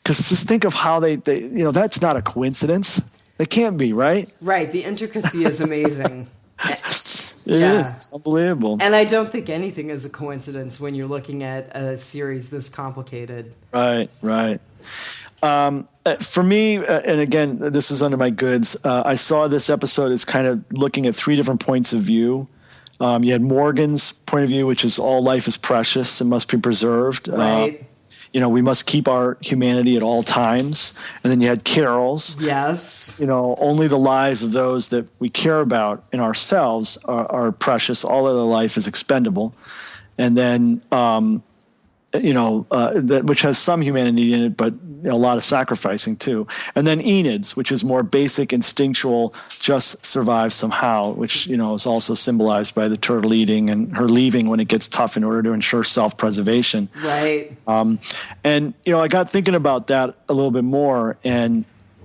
Because just think of how they that's not a coincidence. They can't be, right? Right. The intricacy is amazing. It is. It's unbelievable. And I don't think anything is a coincidence when you're looking at a series this complicated. Right. For me, and again, this is under my goods, I saw this episode as kind of looking at three different points of view. You had Morgan's point of view, which is all life is precious and must be preserved. Right. We must keep our humanity at all times. And then you had Carol's. Yes. Only the lives of those that we care about in ourselves are precious. All other life is expendable. And then, which has some humanity in it, but a lot of sacrificing too. And then Enid's, which is more basic, instinctual, just survive somehow, which, is also symbolized by the turtle eating and her leaving when it gets tough in order to ensure self-preservation. Right. And I got thinking about that a little bit more, and,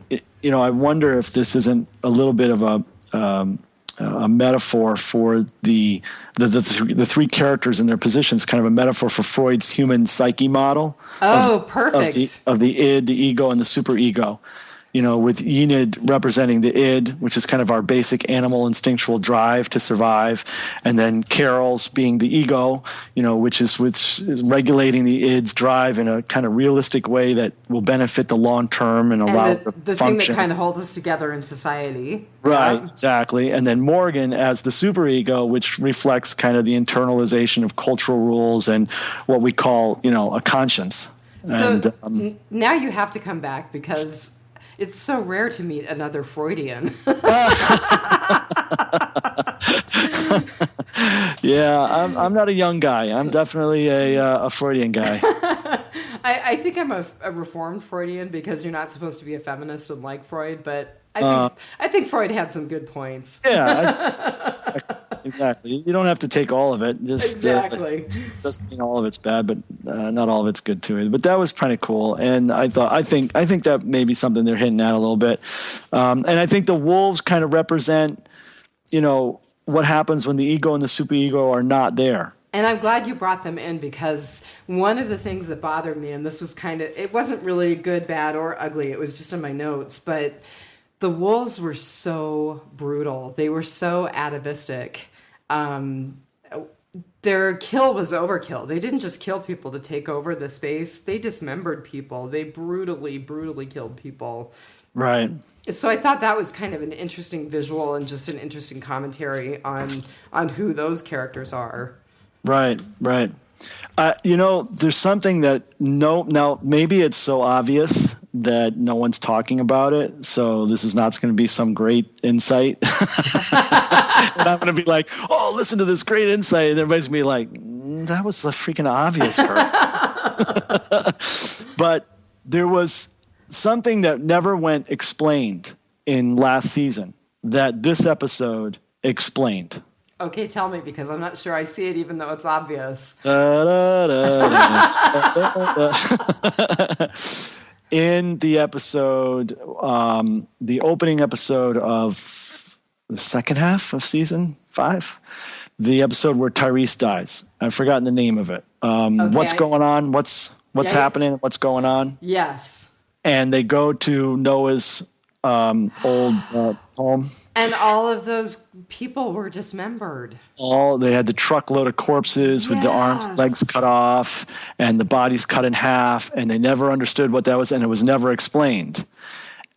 I wonder if this isn't a little bit of a metaphor for the three characters and their positions, kind of a metaphor for Freud's human psyche model. Perfect. Of the id, the ego, and the superego. With Enid representing the id, which is kind of our basic animal instinctual drive to survive, and then Carol's being the ego, which is regulating the id's drive in a kind of realistic way that will benefit the long term and allow it to the function. thing that kind of holds us together in society. Right, exactly. And then Morgan as the superego, which reflects kind of the internalization of cultural rules and what we call, a conscience. So now you have to come back because it's so rare to meet another Freudian. Yeah, I'm not a young guy. I'm definitely a Freudian guy. I think I'm a reformed Freudian because you're not supposed to be a feminist and like Freud, but I think Freud had some good points. Yeah, exactly. You don't have to take all of it. Just exactly. It doesn't mean all of it's bad, but not all of it's good too. But that was kind of cool, and I think that may be something they're hinting at a little bit. And I think the wolves kind of represent, what happens when the ego and the superego are not there. And I'm glad you brought them in because one of the things that bothered me, and this was it wasn't really good, bad, or ugly. It was just in my notes, but the wolves were so brutal. They were so atavistic. Their kill was overkill. They didn't just kill people to take over the space. They dismembered people. They brutally, brutally killed people. Right. So I thought that was kind of an interesting visual and just an interesting commentary on who those characters are. Right. There's something that now maybe it's so obvious that no one's talking about it. So this is not going to be some great insight. And I'm going to be like, oh, listen to this great insight. And everybody's going to be like, that was so freaking obvious. But there was something that never went explained in last season that this episode explained. Okay, tell me, because I'm not sure I see it, even though it's obvious. In the episode, the opening episode of the second half of season 5, the episode where Tyrese dies. I've forgotten the name of it. What's going on? What's happening? What's going on? Yes. And they go to Noah's old home. And all of those people were dismembered. They had the truckload of corpses with the arms, legs cut off, and the bodies cut in half, and they never understood what that was, and it was never explained.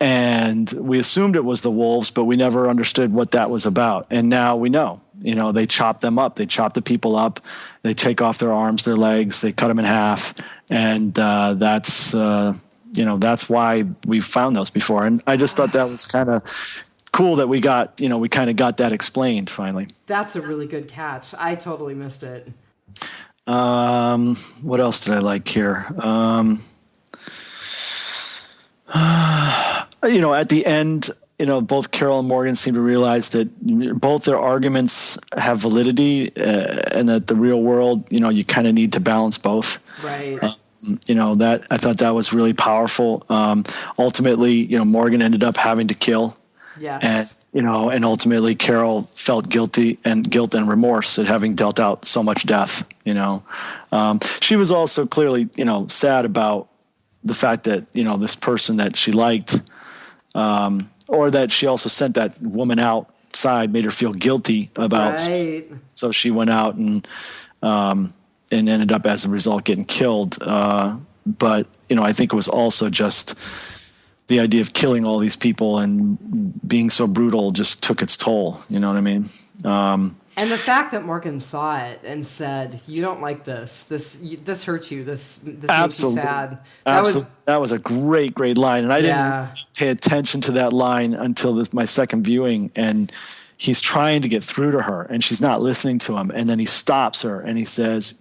And we assumed it was the wolves, but we never understood what that was about. And now we know. They chop them up. They chop the people up. They take off their arms, their legs. They cut them in half. And that's why we found those before. And I just thought that was kind of cool that we kind of got that explained finally. That's a really good catch. I totally missed it. What else did I like here? At the end, both Carol and Morgan seem to realize that both their arguments have validity, and that the real world, you kind of need to balance both. Right. That I thought that was really powerful. Ultimately, Morgan ended up having to kill. Yes. And ultimately Carol felt guilt and remorse at having dealt out so much death. She was also clearly, sad about the fact that, this person that she liked, or that she also sent that woman outside, made her feel guilty about. Right. So she went out and ended up as a result getting killed. But, I think it was also just the idea of killing all these people and being so brutal just took its toll. You know what I mean? And the fact that Morgan saw it and said, "You don't like this. This hurts you. This makes you sad." That was a great line, and I didn't pay attention to that line until my second viewing. And he's trying to get through to her, and she's not listening to him. And then he stops her and he says,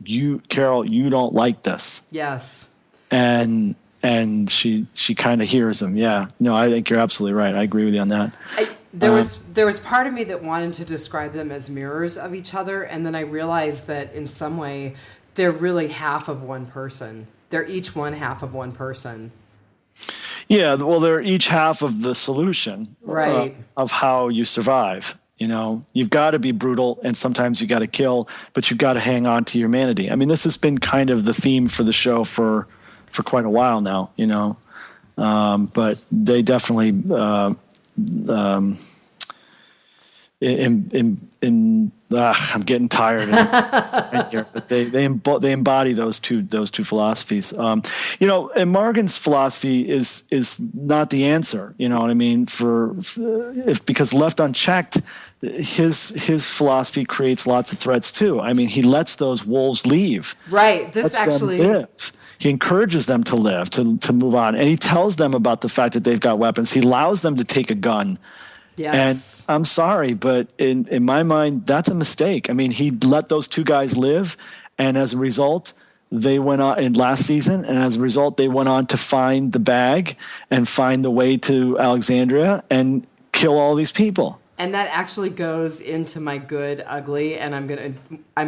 Carol, you don't like this." Yes. And she kind of hears him. Yeah. No, I think you're absolutely right. I agree with you on that. There was part of me that wanted to describe them as mirrors of each other, and then I realized that in some way they're really half of one person. They're each one half of one person. Yeah, well, they're each half of the solution, right? Of how you survive. You've got to be brutal, and sometimes you got to kill, but you've got to hang on to your humanity. I mean, this has been kind of the theme for the show for quite a while now. But they definitely. I'm getting tired right here, but they embody those two philosophies. And Morgan's philosophy is not the answer. You know what I mean? Because left unchecked, his philosophy creates lots of threats too. I mean, he lets those wolves leave. Right. This actually. Live. He encourages them to live, to move on. And he tells them about the fact that they've got weapons. He allows them to take a gun. Yes. And I'm sorry, but in my mind, that's a mistake. I mean, he let those two guys live, and as a result, they went on in last season, and as a result, they went on to find the bag and find the way to Alexandria and kill all these people. And that actually goes into my good, ugly, and I'm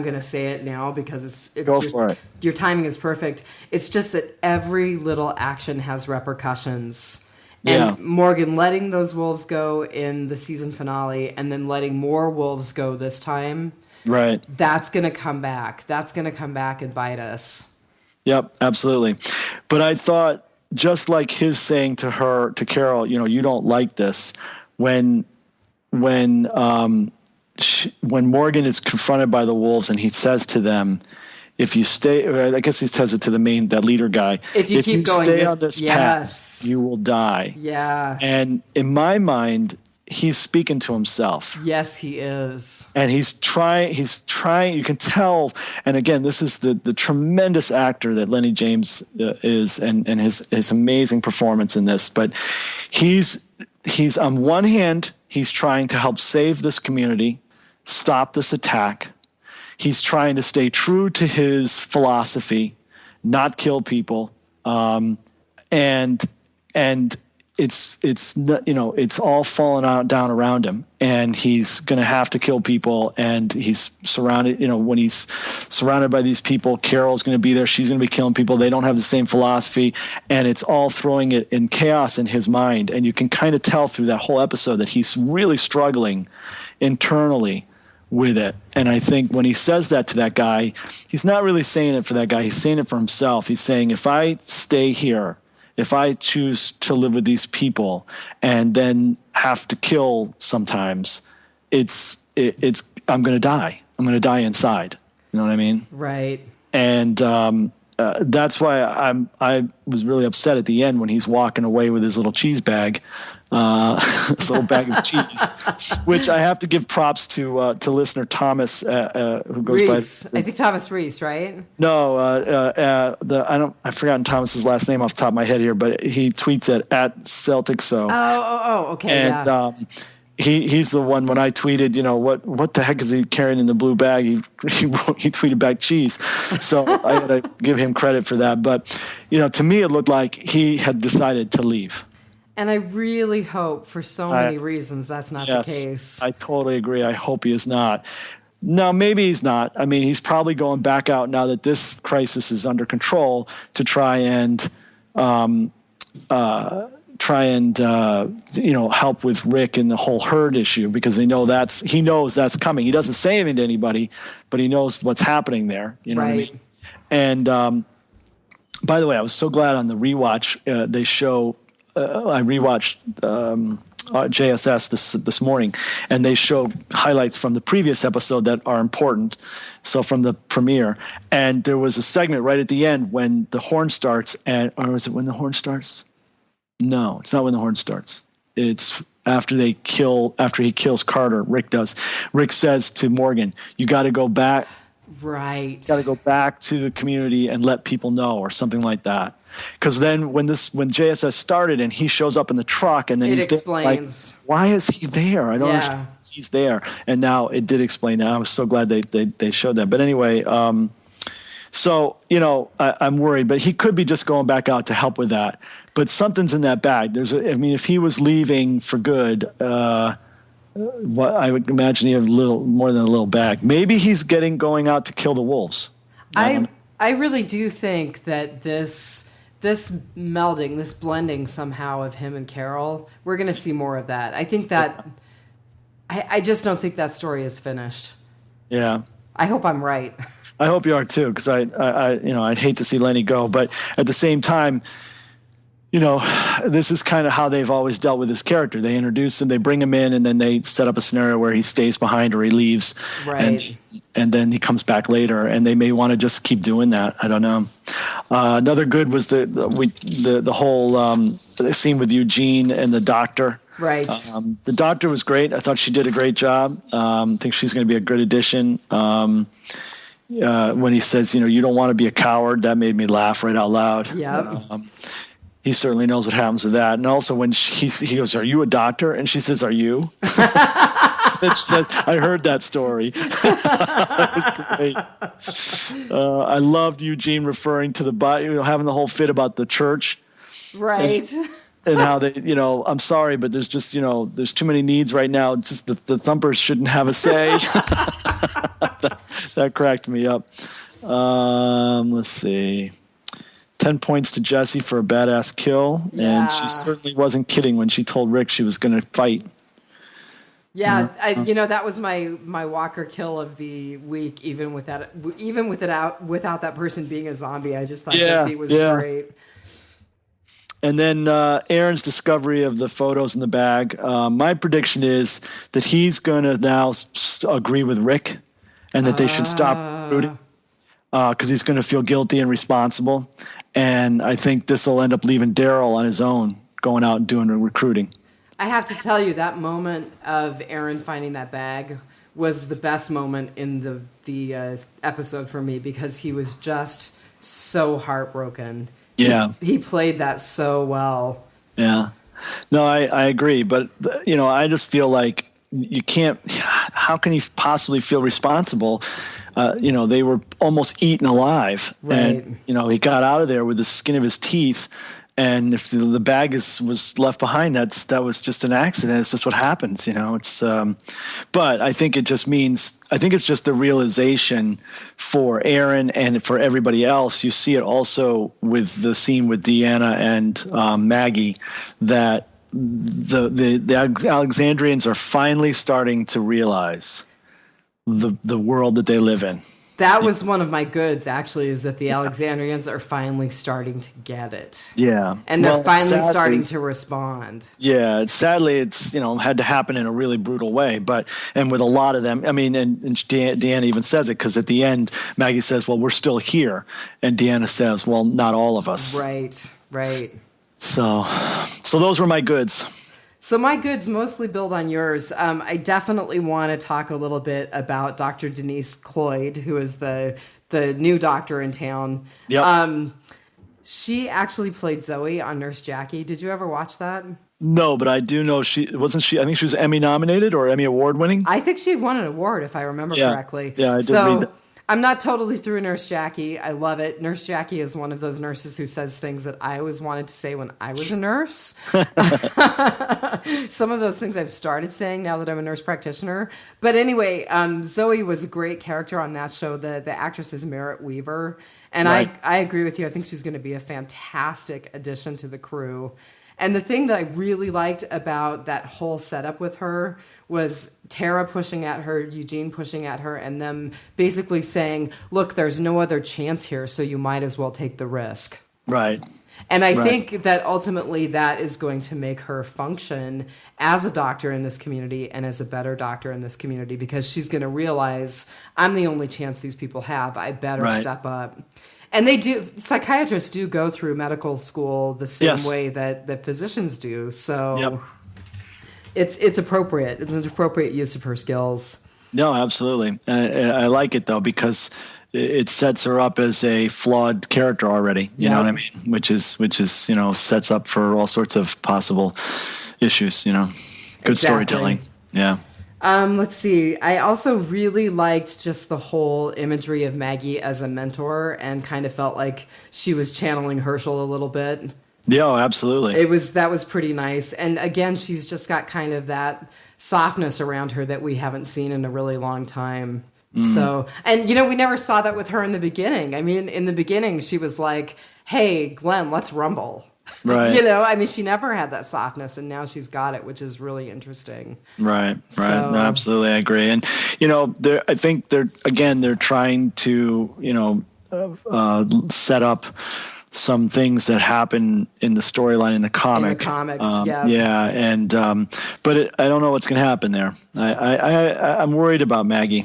gonna say it now because it's Go for it. Your timing is perfect. It's just that every little action has repercussions. And Morgan letting those wolves go in the season finale and then letting more wolves go this time. Right. That's gonna come back. That's gonna come back and bite us. Yep, absolutely. But I thought, just like his saying to Carol, you don't like this, when Morgan is confronted by the wolves and he says to them, if you stay, I guess he says it to that leader guy, if you keep going, stay on this path, you will die. Yeah. And in my mind, he's speaking to himself. Yes, he is. And he's trying, you can tell, and again, this is the tremendous actor that Lenny James is, and his amazing performance in this, but he's on one hand, he's trying to help save this community, stop this attack. He's trying to stay true to his philosophy, not kill people, and it's all falling down around him, and he's going to have to kill people, and he's surrounded. When he's surrounded by these people, Carol's going to be there. She's going to be killing people. They don't have the same philosophy, and it's all throwing it in chaos in his mind. And you can kind of tell through that whole episode that he's really struggling internally with it. And I think when he says that to that guy, he's not really saying it for that guy. He's saying it for himself. He's saying, if I stay here, if I choose to live with these people and then have to kill sometimes, I'm going to die. I'm going to die inside. You know what I mean? Right. And that's why I was really upset at the end when he's walking away with his little cheese bag, this little bag of cheese, which I have to give props to listener Thomas, who goes Reese. by. I think Thomas Reese, right? No, I've forgotten Thomas's last name off the top of my head here, but he tweets it at Celtic So. Okay. And he's the one when I tweeted, what the heck is he carrying in the blue bag? He tweeted back cheese. So I got to give him credit for that. But, to me, it looked like he had decided to leave. And I really hope for so many reasons that's not the case. I totally agree. I hope he is not. No, maybe he's not. I mean, he's probably going back out now that this crisis is under control to try and help with Rick and the whole herd issue, because he knows that's coming. He doesn't say anything to anybody, but he knows what's happening there. You know what I mean? And by the way, I was so glad on the rewatch they show. I rewatched JSS this morning, and they show highlights from the previous episode that are important. So from the premiere, and there was a segment right at the end when the horn starts, or is it when the horn starts? No, it's not when the horn starts. It's after he kills Carter. Rick does. Rick says to Morgan, "You got to go back. Right. Got to go back to the community and let people know," or something like that. Because then when JSS started and he shows up in the truck and then he's explains, like, why is he there? I don't understand. He's there. And now it did explain that. I was so glad they showed that. But anyway, so, I'm worried, but he could be just going back out to help with that. But something's in that bag. If he was leaving for good, I would imagine he had a little more than a little bag. Maybe he's going out to kill the wolves. I really do think that this melding, this blending somehow of him and Carol, we're going to see more of that. I think that I just don't think that story is finished. Yeah. I hope I'm right. I hope you are too, because I'd hate to see Lenny go, but at the same time, this is kind of how they've always dealt with this character. They introduce him, they bring him in, and then they set up a scenario where he stays behind or he leaves, right? And then he comes back later, and they may want to just keep doing that. I don't know. Another good was the whole scene with Eugene and the doctor. Right. The doctor was great. I thought she did a great job. I think she's going to be a good addition. When he says, you don't want to be a coward, that made me laugh right out loud. Yeah. He certainly knows what happens with that. And also when he goes, "Are you a doctor?" And she says, "Are you?" And she says, "I heard that story." That was great. I loved Eugene referring to having the whole fit about the church. Right. And how they, I'm sorry, but there's just, there's too many needs right now. Just the thumpers shouldn't have a say. That cracked me up. Let's see. 10 points to Jessie for a badass kill. Yeah. And she certainly wasn't kidding when she told Rick she was going to fight. Yeah, that was my Walker kill of the week. Even without that person being a zombie, I just thought Jessie was great. And then Aaron's discovery of the photos in the bag. My prediction is that he's going to now agree with Rick, and that they should stop recruiting because he's going to feel guilty and responsible. And I think this will end up leaving Daryl on his own, going out and doing the recruiting. I have to tell you, that moment of Aaron finding that bag was the best moment in the episode for me, because he was just so heartbroken. Yeah. He played that so well. Yeah. No, I agree. But, I just feel like you can't – how can he possibly feel responsible? They were almost eaten alive. Right. And, he got out of there with the skin of his teeth. And if the bag was left behind, that was just an accident. It's just what happens, It's, but I think it's just the realization for Aaron and for everybody else. You see it also with the scene with Deanna and Maggie, that the Alexandrians are finally starting to realize the world that they live in. That was one of my goods, actually, is that the Alexandrians are finally starting to get it. Yeah. And they're Well, finally sadly, starting to respond. yeah, sadly, it's had to happen in a really brutal way, and with a lot of them, I mean, and Deanna even says it because at the end, Maggie says, "Well, we're still here," and Deanna says, "Well, not all of us." Right, right. So those were my goods. So my goods mostly build on yours. I definitely want to talk a little bit about Dr. Denise Cloyd, who is the new doctor in town. Yep. She actually played Zoe on Nurse Jackie. Did you ever watch that? No, but I do know she wasn't. I think she was Emmy nominated or Emmy award winning. I think she won an award, if I remember correctly. Yeah, I did read that. I'm not totally through Nurse Jackie. I love it. Nurse Jackie is one of those nurses who says things that I always wanted to say when I was a nurse. Some of those things I've started saying now that I'm a nurse practitioner. But anyway, Zoe was a great character on that show. The actress is Merritt Weaver. And right. I agree with you. I think she's going to be a fantastic addition to the crew. And the thing that I really liked about that whole setup with her was Tara pushing at her, Eugene pushing at her, and them basically saying, look, there's no other chance here, so you might as well take the risk. Right. And I think that ultimately that is going to make her function as a doctor in this community and as a better doctor in this community, because she's going to realize, I'm the only chance these people have. I better step up. And they do. Psychiatrists do go through medical school the same way that physicians do. So it's appropriate. It's an appropriate use of her skills. No, absolutely. I like it though because it sets her up as a flawed character already. You know what I mean? Which is sets up for all sorts of possible issues. Good storytelling. Yeah. Let's see. I also really liked just the whole imagery of Maggie as a mentor, and kind of felt like she was channeling Herschel a little bit. Yeah, absolutely. That was pretty nice. And again, she's just got kind of that softness around her that we haven't seen in a really long time. So, and we never saw that with her in the beginning. I mean, in the beginning, she was like, "Hey, Glenn, let's rumble." Right. I mean, she never had that softness, and now she's got it, which is really interesting. Right. No, absolutely, I agree. And I think they're trying to set up some things that happen in the storyline in the comic. In the comics, yeah. And but I don't know what's going to happen there. I'm worried about Maggie.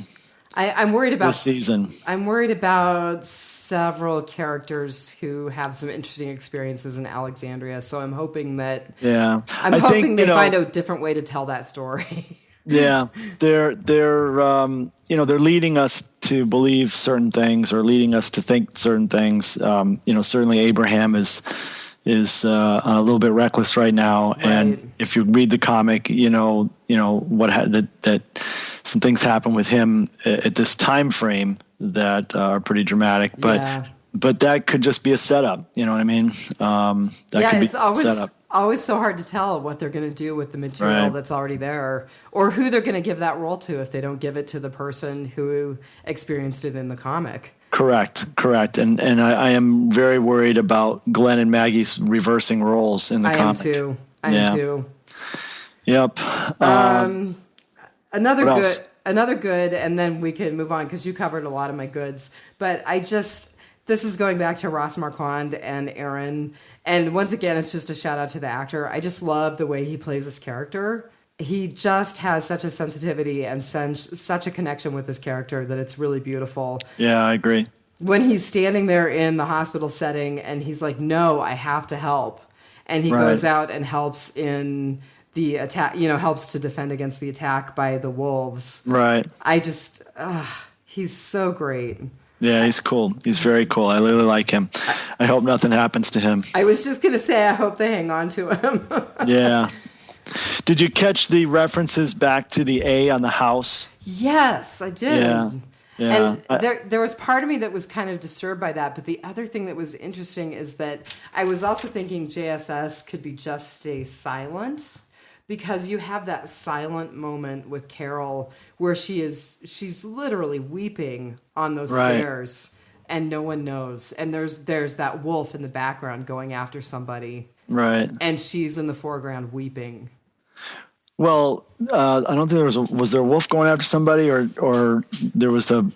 I'm worried about this season. I'm worried about several characters who have some interesting experiences in Alexandria. So I'm hoping that I think they find a different way to tell that story. Yeah, they're leading us to believe certain things or leading us to think certain things. Certainly Abraham is a little bit reckless right now, right. And if you read the comic, that some things happen with him at this time frame that are pretty dramatic, but that could just be a setup. You know what I mean? That could be a setup. Always so hard to tell what they're going to do with the material that's already there, or who they're going to give that role to if they don't give it to the person who experienced it in the comic. Correct. And I am very worried about Glenn and Maggie's reversing roles in the comic. I am too. Yep. Another good, and then we can move on because you covered a lot of my goods. But this is going back to Ross Marquand and Aaron. And once again, it's just a shout out to the actor. I just love the way he plays this character. He just has such a sensitivity and such a connection with this character that it's really beautiful. Yeah, I agree. When he's standing there in the hospital setting and he's like, no, I have to help. And he goes out and helps in the attack, helps to defend against the attack by the wolves. Right. He's so great. Yeah, he's cool. He's very cool. I really like him. I hope nothing happens to him. I was just going to say, I hope they hang on to him. Yeah. Did you catch the references back to the A on the house? Yes, I did. Yeah. And there was part of me that was kind of disturbed by that. But the other thing that was interesting is that I was also thinking JSS could be just stay silent, because you have that silent moment with Carol where she's literally weeping on those stairs and no one knows. And there's that wolf in the background going after somebody. Right. And she's in the foreground weeping. Well, I don't think was there a wolf going after somebody, or there was the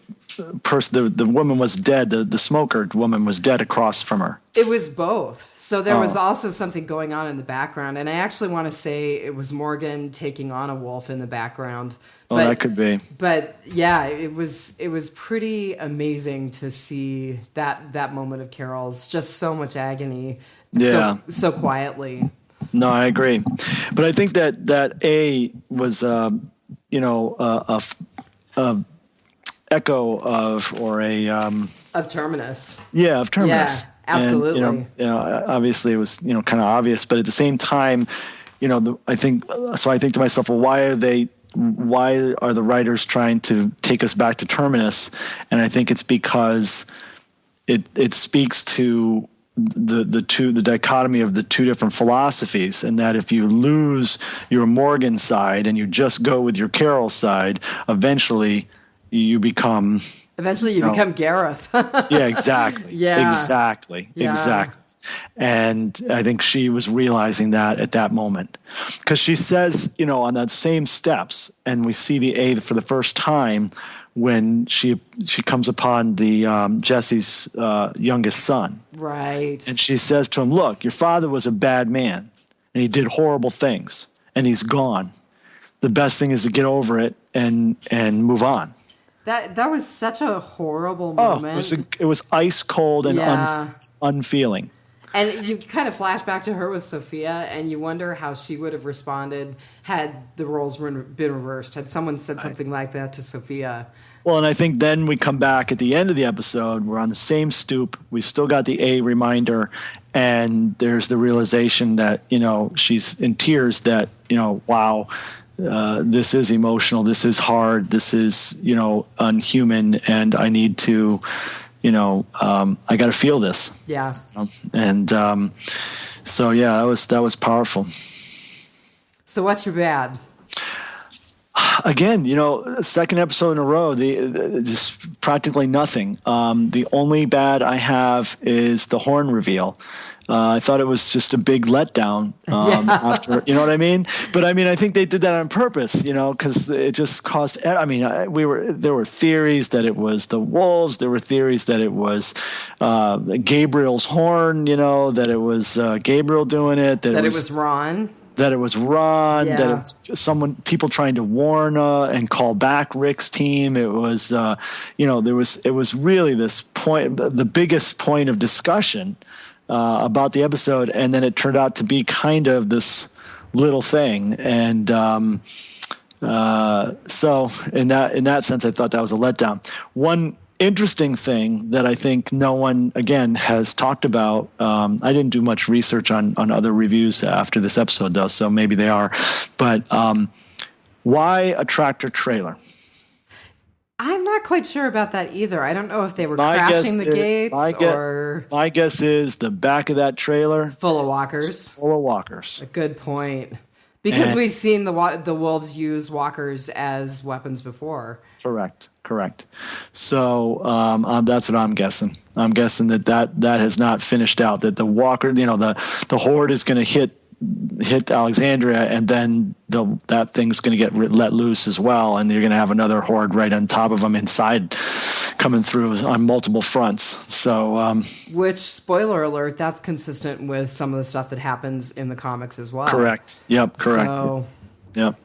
person, the woman was dead, the smoker woman was dead across from her. It was both. So there was Oh, also something going on in the background, and I actually want to say it was Morgan taking on a wolf in the background. oh, that could be. But yeah, it was pretty amazing to see that moment of Carol's, just so much agony, Yeah. so quietly. No, I agree, but I think that A was a echo of, or a Of Terminus. yeah, of Terminus. Yeah, absolutely. And, obviously it was, kind of obvious, but at the same time, I think so. I think to myself, well, why are the writers trying to take us back to Terminus? And I think it's because it speaks to the dichotomy of the two different philosophies, and that if you lose your Morgan side and you just go with your Carol side, eventually you become Gareth. yeah, exactly. Yeah. Exactly. Yeah. Exactly. And I think she was realizing that at that moment, because she says, on that same steps, and we see the A for the first time when she comes upon the Jesse's youngest son. Right. And she says to him, look, your father was a bad man and he did horrible things and he's gone. The best thing is to get over it and move on. That was such a horrible Oh, moment. it was ice cold and Yeah. unfeeling. And you kind of flash back to her with Sophia, and you wonder how she would have responded had the roles been reversed, had someone said something like that to Sophia. Well, and I think then we come back at the end of the episode. We're on the same stoop. We still got the A reminder, and there's the realization that, she's in tears that, wow, this is emotional. This is hard. This is, unhuman, and I need to, I got to feel this. Yeah. And so, yeah, that was powerful. So what's your bad? Again, second episode in a row, just practically nothing. The only bad I have is the horn reveal. I thought it was just a big letdown after, you know what I mean? But I mean, I think they did that on purpose, because it just caused. I mean, there were theories that it was the wolves. There were theories that it was Gabriel's horn. That it was Gabriel doing it. That it was Ron. That it was Ron, Yeah. that it was people trying to warn and call back Rick's team. It was, it was really this point, the biggest point of discussion about the episode, and then it turned out to be kind of this little thing. And so in that sense, I thought that was a letdown. One interesting thing that I think no one, again, has talked about. I didn't do much research on other reviews after this episode, though, so maybe they are. But why a tractor trailer? I'm not quite sure about that either. I don't know if they were crashing the gates or my guess is the back of that trailer full of walkers. full of walkers. A good point. Because we've seen the wolves use walkers as weapons before. Correct. So that's what I'm guessing. I'm guessing that has not finished out. That the walker, the horde is going to hit Alexandria, and then that thing's going to get let loose as well, and you're going to have another horde right on top of them inside, coming through on multiple fronts. So, which, spoiler alert, that's consistent with some of the stuff that happens in the comics as well. Correct. Yep. Correct. So, yep.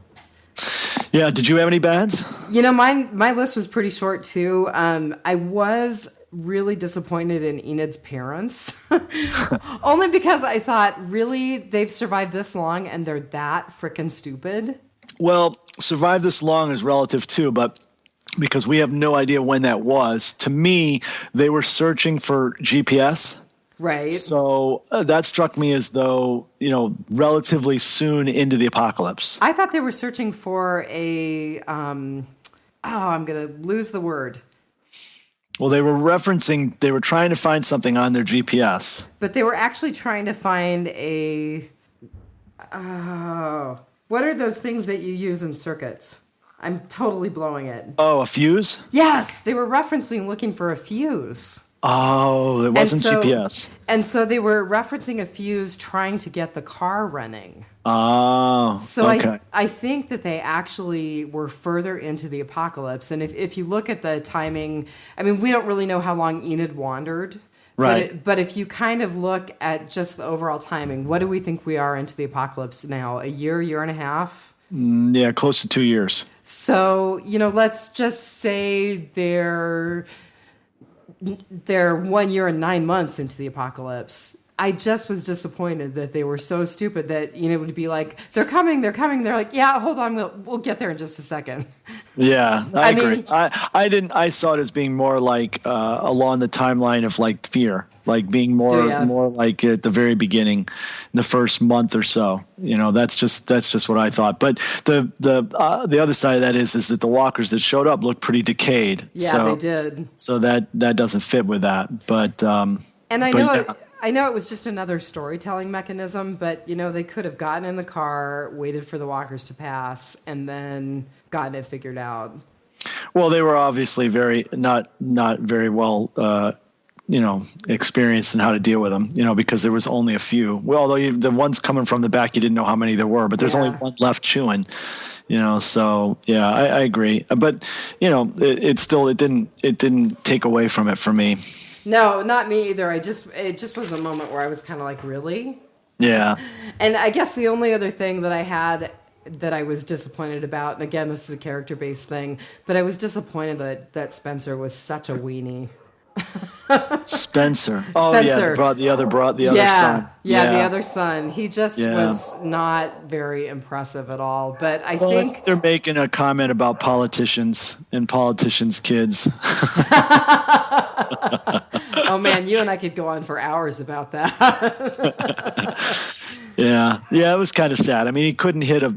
Yeah. Did you have any bads? My list was pretty short too. I was really disappointed in Enid's parents, only because I thought, really, they've survived this long and they're that freaking stupid. Well, survive this long is relative too, but because we have no idea when that was. To me, they were searching for GPS. Right. So that struck me as though, relatively soon into the apocalypse. I thought they were searching for I'm going to lose the word. Well, they were trying to find something on their GPS. But they were actually trying to find what are those things that you use in circuits? I'm totally blowing it. Oh, a fuse? Yes, they were looking for a fuse. Oh, it And wasn't so, GPS. and so they were referencing a fuse trying to get the car running. Oh, So okay. I think that they actually were further into the apocalypse. And if you look at the timing, I mean, we don't really know how long Enid wandered. Right. But if you kind of look at just the overall timing, what do we think we are into the apocalypse now? A year, year and a half? Yeah, close to 2 years. So, let's just say they're 1 year and 9 months into the apocalypse. I just was disappointed that they were so stupid that it would be like, they're coming, they're coming. They're like, yeah, hold on, we'll get there in just a second. Yeah, I agree. mean, I didn't. I saw it as being more like along the timeline of like Fear, like being yeah, more like at the very beginning, the first month or so. That's just what I thought. But the other side of that is that the walkers that showed up looked pretty decayed. yeah, they did. So that doesn't fit with that. And Yeah. I know it was just another storytelling mechanism, but they could have gotten in the car, waited for the walkers to pass, and then gotten it figured out. Well, they were obviously not very well, experienced in how to deal with them. Because there was only a few. Well, although the ones coming from the back, you didn't know how many there were, but there's only one left chewing. So yeah, I agree. But it didn't take away from it for me. No, not me either. It just was a moment where I was kind of like, really? Yeah. And I guess the only other thing that I had that I was disappointed about, and again, this is a character-based thing, but I was disappointed that Spencer was such a weenie. Spencer. Oh Spencer. yeah, brought the other son. Yeah, the other son. He just was not very impressive at all. But I think they're making a comment about politicians and politicians' kids. Oh man, you and I could go on for hours about that. Yeah, it was kind of sad. I mean, he couldn't hit a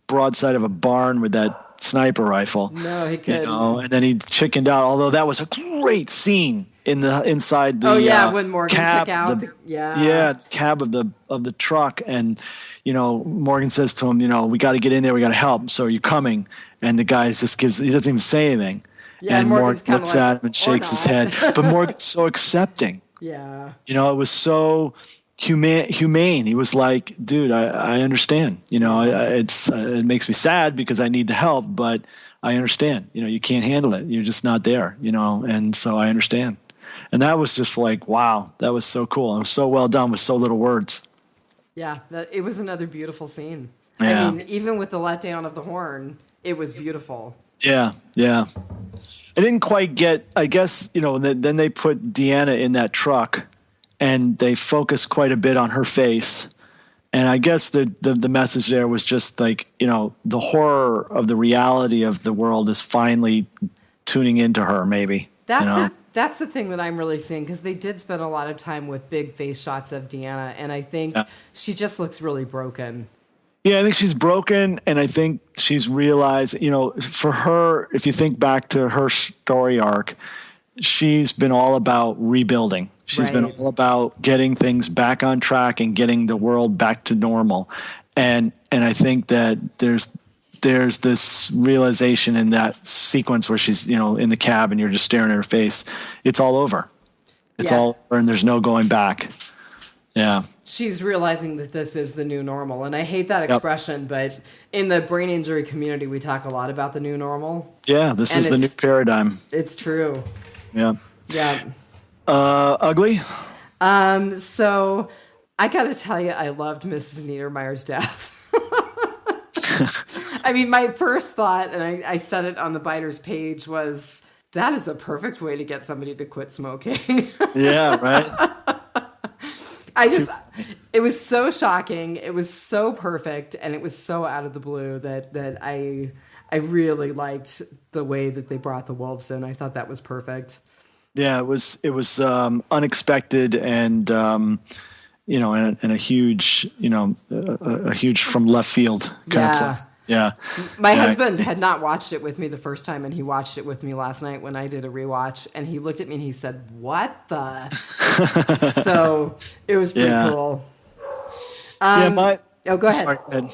broadside of a barn with that sniper rifle. No, he couldn't. And then he chickened out. Although that was a great scene inside the when Morgan cab, took out the cab of the truck, and Morgan says to him, we got to get in there, we got to help. So are you coming? And the guy just he doesn't even say anything. Yeah, and Morgan looks at him and shakes his head. But Morgan's so accepting. Yeah. It was so humane. He was like, dude, I understand. It makes me sad because I need the help, but I understand. You can't handle it. You're just not there, and so I understand. And that was just like, wow, that was so cool. It was so well done with so little words. Yeah, it was another beautiful scene. Yeah. I mean, even with the letdown of the horn, it was beautiful. Yeah. I didn't quite get, I guess, then they put Deanna in that truck and they focused quite a bit on her face. And I guess the message there was just like, the horror of the reality of the world is finally tuning into her, maybe. That's the thing that I'm really seeing, because they did spend a lot of time with big face shots of Deanna, and I think she just looks really broken. Yeah, I think she's broken, and I think she's realized, for her, if you think back to her story arc, she's been all about rebuilding. She's been all about getting things back on track and getting the world back to normal. And I think that there's this realization in that sequence where she's, in the cab and you're just staring at her face. It's all over. It's all over, and there's no going back. Yeah. She's realizing that this is the new normal. And I hate that expression, but in the brain injury community, we talk a lot about the new normal. Yeah, this is the new paradigm. It's true. Yeah. Yeah. Ugly? So I got to tell you, I loved Mrs. Niedermeyer's death. I mean, my first thought, and I said it on the Biters page, was that is a perfect way to get somebody to quit smoking. Yeah, right? It was so shocking. It was so perfect, and it was so out of the blue that I really liked the way that they brought the wolves in. I thought that was perfect. Yeah, it was unexpected and and a huge a huge from left field kind of play. Yeah. My husband had not watched it with me the first time, and he watched it with me last night when I did a rewatch, and he looked at me and he said, "What the?" So it was pretty cool. Go ahead. Sorry, go ahead.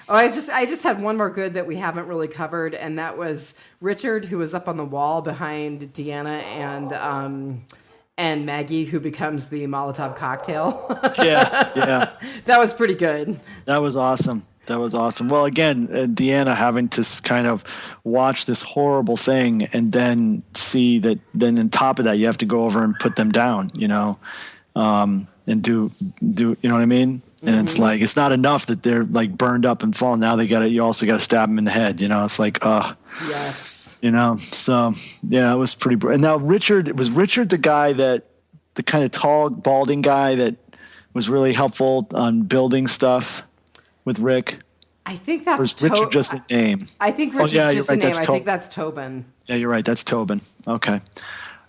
Oh, I just had one more good that we haven't really covered, and that was Richard, who was up on the wall behind Deanna and Maggie, who becomes the Molotov cocktail. Yeah. That was pretty good. That was awesome. Well, again, Deanna having to kind of watch this horrible thing and then see that. Then on top of that, you have to go over and put them down, and do you know what I mean? And it's like, it's not enough that they're like burned up and fallen. Now you also got to stab them in the head. It's like, yes. So yeah, it was pretty. And now Richard the guy the kind of tall, balding guy that was really helpful on building stuff with Rick. I think that's or is Richard just a name? I think Richard's just a name. I think that's Tobin. Yeah, you're right. That's Tobin. Okay.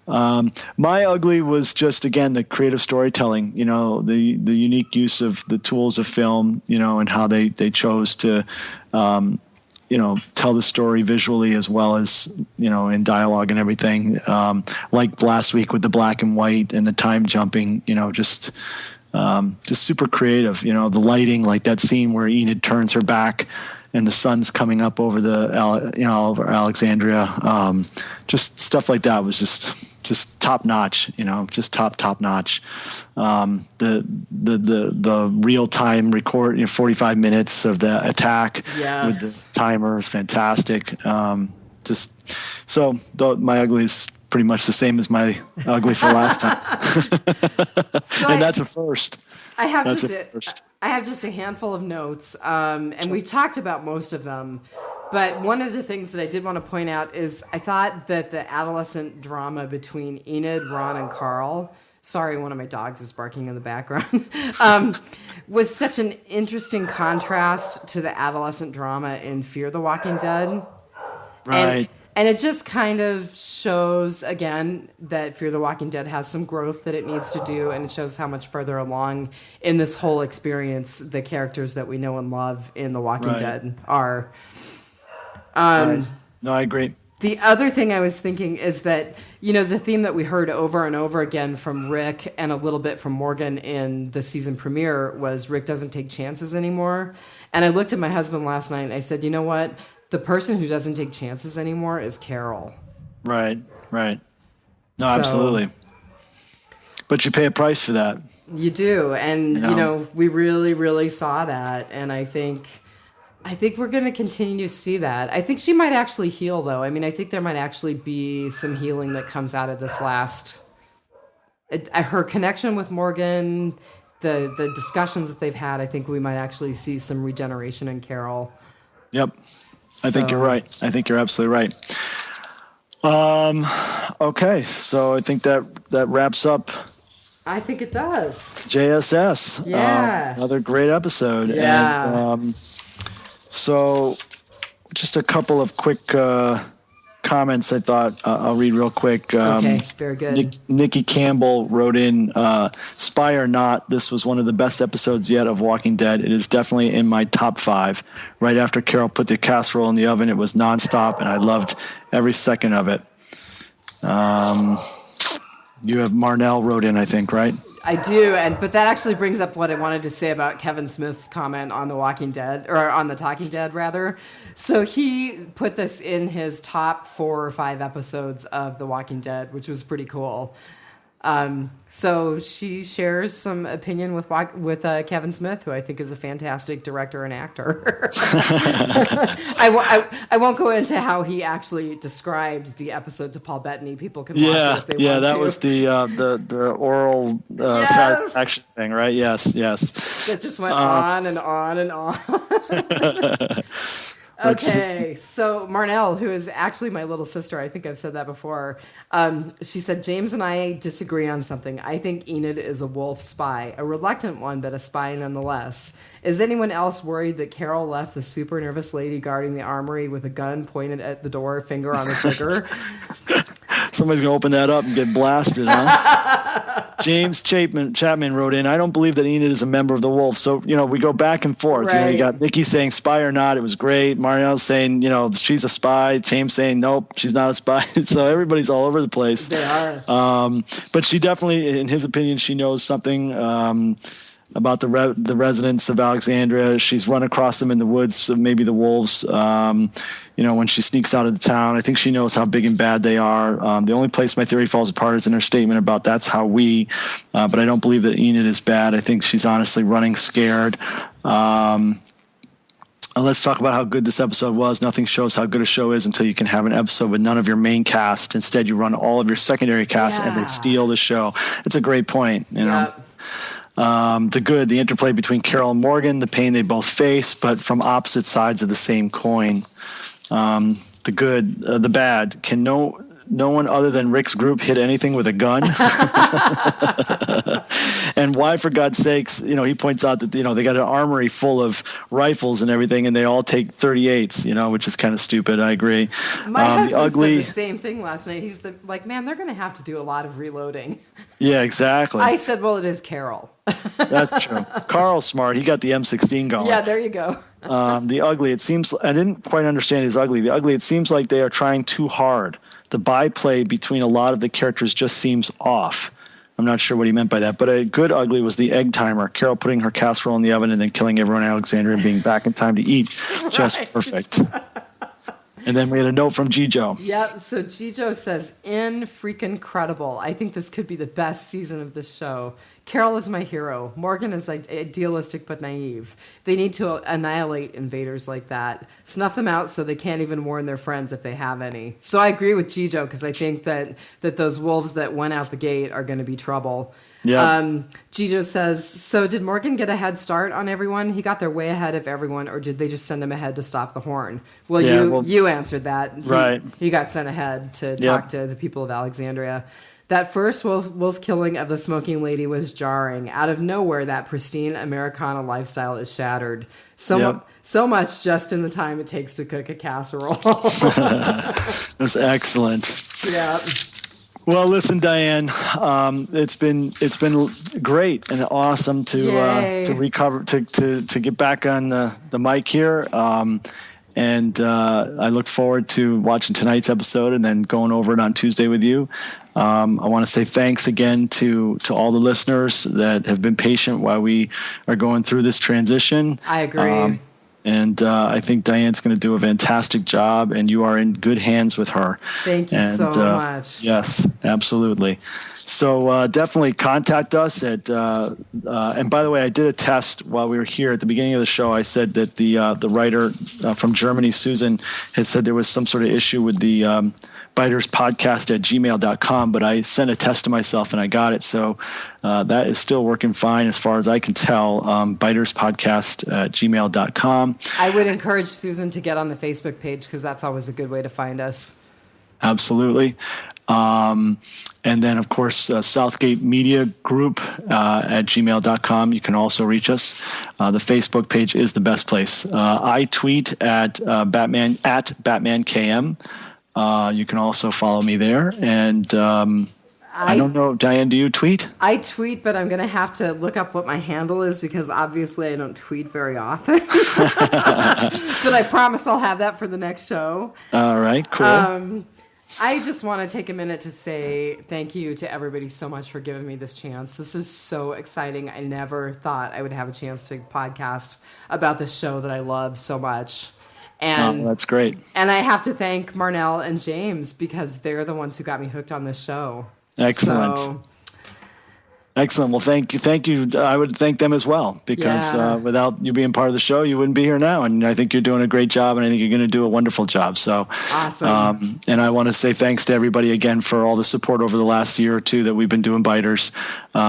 My ugly was just, again, the creative storytelling, the unique use of the tools of film, and how they chose to, tell the story visually as well as, in dialogue and everything. Like last week with the black and white and the time jumping, just super creative, the lighting, like that scene where Enid turns her back and the sun's coming up over over Alexandria. Just stuff like that was just top notch, just top notch. The real time record, 45 minutes of the attack with the timer is fantastic. My ugly is pretty much the same as my ugly for last time. And that's a first. I have just a handful of notes, and we've talked about most of them. But one of the things that I did want to point out is I thought that the adolescent drama between Enid, Ron, and Carl, sorry, one of my dogs is barking in the background, was such an interesting contrast to the adolescent drama in Fear the Walking Dead. Right. And it just kind of shows, again, that Fear the Walking Dead has some growth that it needs to do, and it shows how much further along in this whole experience the characters that we know and love in The Walking Dead are. Right. No, I agree. The other thing I was thinking is that, the theme that we heard over and over again from Rick and a little bit from Morgan in the season premiere was Rick doesn't take chances anymore. And I looked at my husband last night and I said, you know what? The person who doesn't take chances anymore is Carol. Right. No, absolutely. But you pay a price for that. You do. And, we really, really saw that. And I think we're going to continue to see that. I think she might actually heal, though. I mean, I think there might actually be some healing that comes out of this her connection with Morgan, the discussions that they've had. I think we might actually see some regeneration in Carol. Yep. I think you're right. I think you're absolutely right. Okay. So I think that wraps up. I think it does. JSS. Yeah. Another great episode. Yeah. And, so just a couple of quick comments I thought I'll read real quick. Okay, very good. Nikki Campbell wrote in, Spy or Not, this was one of the best episodes yet of Walking Dead. It is definitely in my top 5. Right after Carol put the casserole in the oven, it was nonstop, and I loved every second of it. You have Marnell wrote in, I think, right? I do, but that actually brings up what I wanted to say about Kevin Smith's comment on The Walking Dead, or on The Talking Dead, rather. So he put this in his top 4 or 5 episodes of The Walking Dead, which was pretty cool. So she shares some opinion with Kevin Smith, who I think is a fantastic director and actor. I won't go into how he actually described the episode to Paul Bettany. People can watch it if they want to. Yeah, that was the oral satisfaction thing, right? Yes. That just went on and on and on. Okay, so Marnell, who is actually my little sister, I think I've said that before, she said, James and I disagree on something. I think Enid is a wolf spy, a reluctant one, but a spy nonetheless. Is anyone else worried that Carol left the super nervous lady guarding the armory with a gun pointed at the door, finger on the trigger? Somebody's going to open that up and get blasted, huh? James Chapman wrote in, I don't believe that Enid is a member of the Wolves. So, we go back and forth. Right. You got Nikki saying spy or not. It was great. Marnell saying, she's a spy. James saying, nope, she's not a spy. So everybody's all over the place. They are. But she definitely, in his opinion, she knows something. about the residents of Alexandria. She's run across them in the woods, so maybe the wolves. When she sneaks out of the town, I think she knows how big and bad they are. The only place my theory falls apart is in her statement about that's how we. But I don't believe that Enid is bad. I think she's honestly running scared. Let's talk about how good this episode was. Nothing shows how good a show is until you can have an episode with none of your main cast. Instead, you run all of your secondary cast and they steal the show. It's a great point, you know. The interplay between Carol and Morgan, the pain they both face, but from opposite sides of the same coin. The bad. Can no one other than Rick's group hit anything with a gun? And why, for God's sakes, he points out that, they got an armory full of rifles and everything, and they all take 38s, which is kind of stupid. I agree. My husband said the same thing last night. He's man, they're going to have to do a lot of reloading. Yeah, exactly. I said, well, it is Carol. That's true. Carl's smart. He got the M16 going. Yeah, there you go. The ugly, it seems, I didn't quite understand his ugly. The ugly, it seems like they are trying too hard. The byplay between a lot of the characters just seems off. I'm not sure what he meant by that. But a good ugly was the egg timer. Carol putting her casserole in the oven and then killing everyone in Alexandria and being back in time to eat. Just perfect. And then we had a note from Gijo. Yep, so Gijo says, in-freaking-credible. I think this could be the best season of the show. Carol is my hero. Morgan is idealistic but naive. They need to annihilate invaders like that. Snuff them out so they can't even warn their friends if they have any. So I agree with Gijo because I think that those wolves that went out the gate are going to be trouble. Yeah. Gijo says, so did Morgan get a head start on everyone? He got there way ahead of everyone, or did they just send him ahead to stop the horn? Well, you answered that. Right. He got sent ahead to talk to the people of Alexandria. That first wolf killing of the smoking lady was jarring. Out of nowhere, that pristine Americana lifestyle is shattered. So much just in the time it takes to cook a casserole. That's excellent. Yeah. Well, listen, Diane, it's been great and awesome to recover to get back on the mic here. And I look forward to watching tonight's episode and then going over it on Tuesday with you. I want to say thanks again to all the listeners that have been patient while we are going through this transition. I agree. And I think Diane's going to do a fantastic job, and you are in good hands with her. Thank you so much. Yes, absolutely. So definitely contact us at. And by the way, I did a test while we were here at the beginning of the show. I said that the writer from Germany, Susan, had said there was some sort of issue with the biterspodcast@gmail.com, but I sent a test to myself and I got it. So that is still working fine as far as I can tell. biterspodcast@gmail.com. I would encourage Susan to get on the Facebook page because that's always a good way to find us. Absolutely. And then, of course, Southgate Media Group at gmail.com. You can also reach us. The Facebook page is the best place. I tweet at BatmanKM. You can also follow me there. And I don't know, Diane, do you tweet? I tweet, but I'm going to have to look up what my handle is because obviously I don't tweet very often. But I promise I'll have that for the next show. All right, cool. I just want to take a minute to say thank you to everybody so much for giving me this chance. This is so exciting. I never thought I would have a chance to podcast about this show that I love so much. And that's great. And I have to thank Marnell and James because they're the ones who got me hooked on this show. Excellent. Excellent. Well, thank you. I would thank them as well because without you being part of the show, you wouldn't be here now. And I think you're doing a great job, and I think you're going to do a wonderful job. So awesome. And I want to say thanks to everybody again for all the support over the last year or two that we've been doing Biters.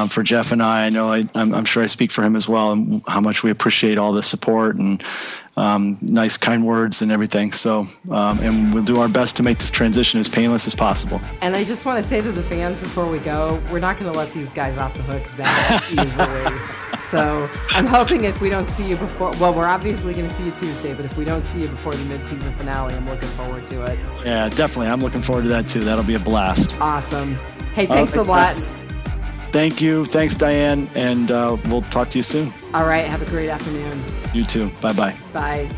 For Jeff and I know I'm sure I speak for him as well, and how much we appreciate all the support and nice, kind words and everything. So, and we'll do our best to make this transition as painless as possible. And I just want to say to the fans before we go, we're not going to let these guys off the hook that easily. So I'm hoping if we don't see you before, well, we're obviously going to see you Tuesday, but if we don't see you before the mid-season finale, I'm looking forward to it. Yeah, definitely. I'm looking forward to that too. That'll be a blast. Awesome. Hey, thanks a lot. Thank you. Thanks, Diane. And we'll talk to you soon. All right. Have a great afternoon. You too. Bye-bye. Bye.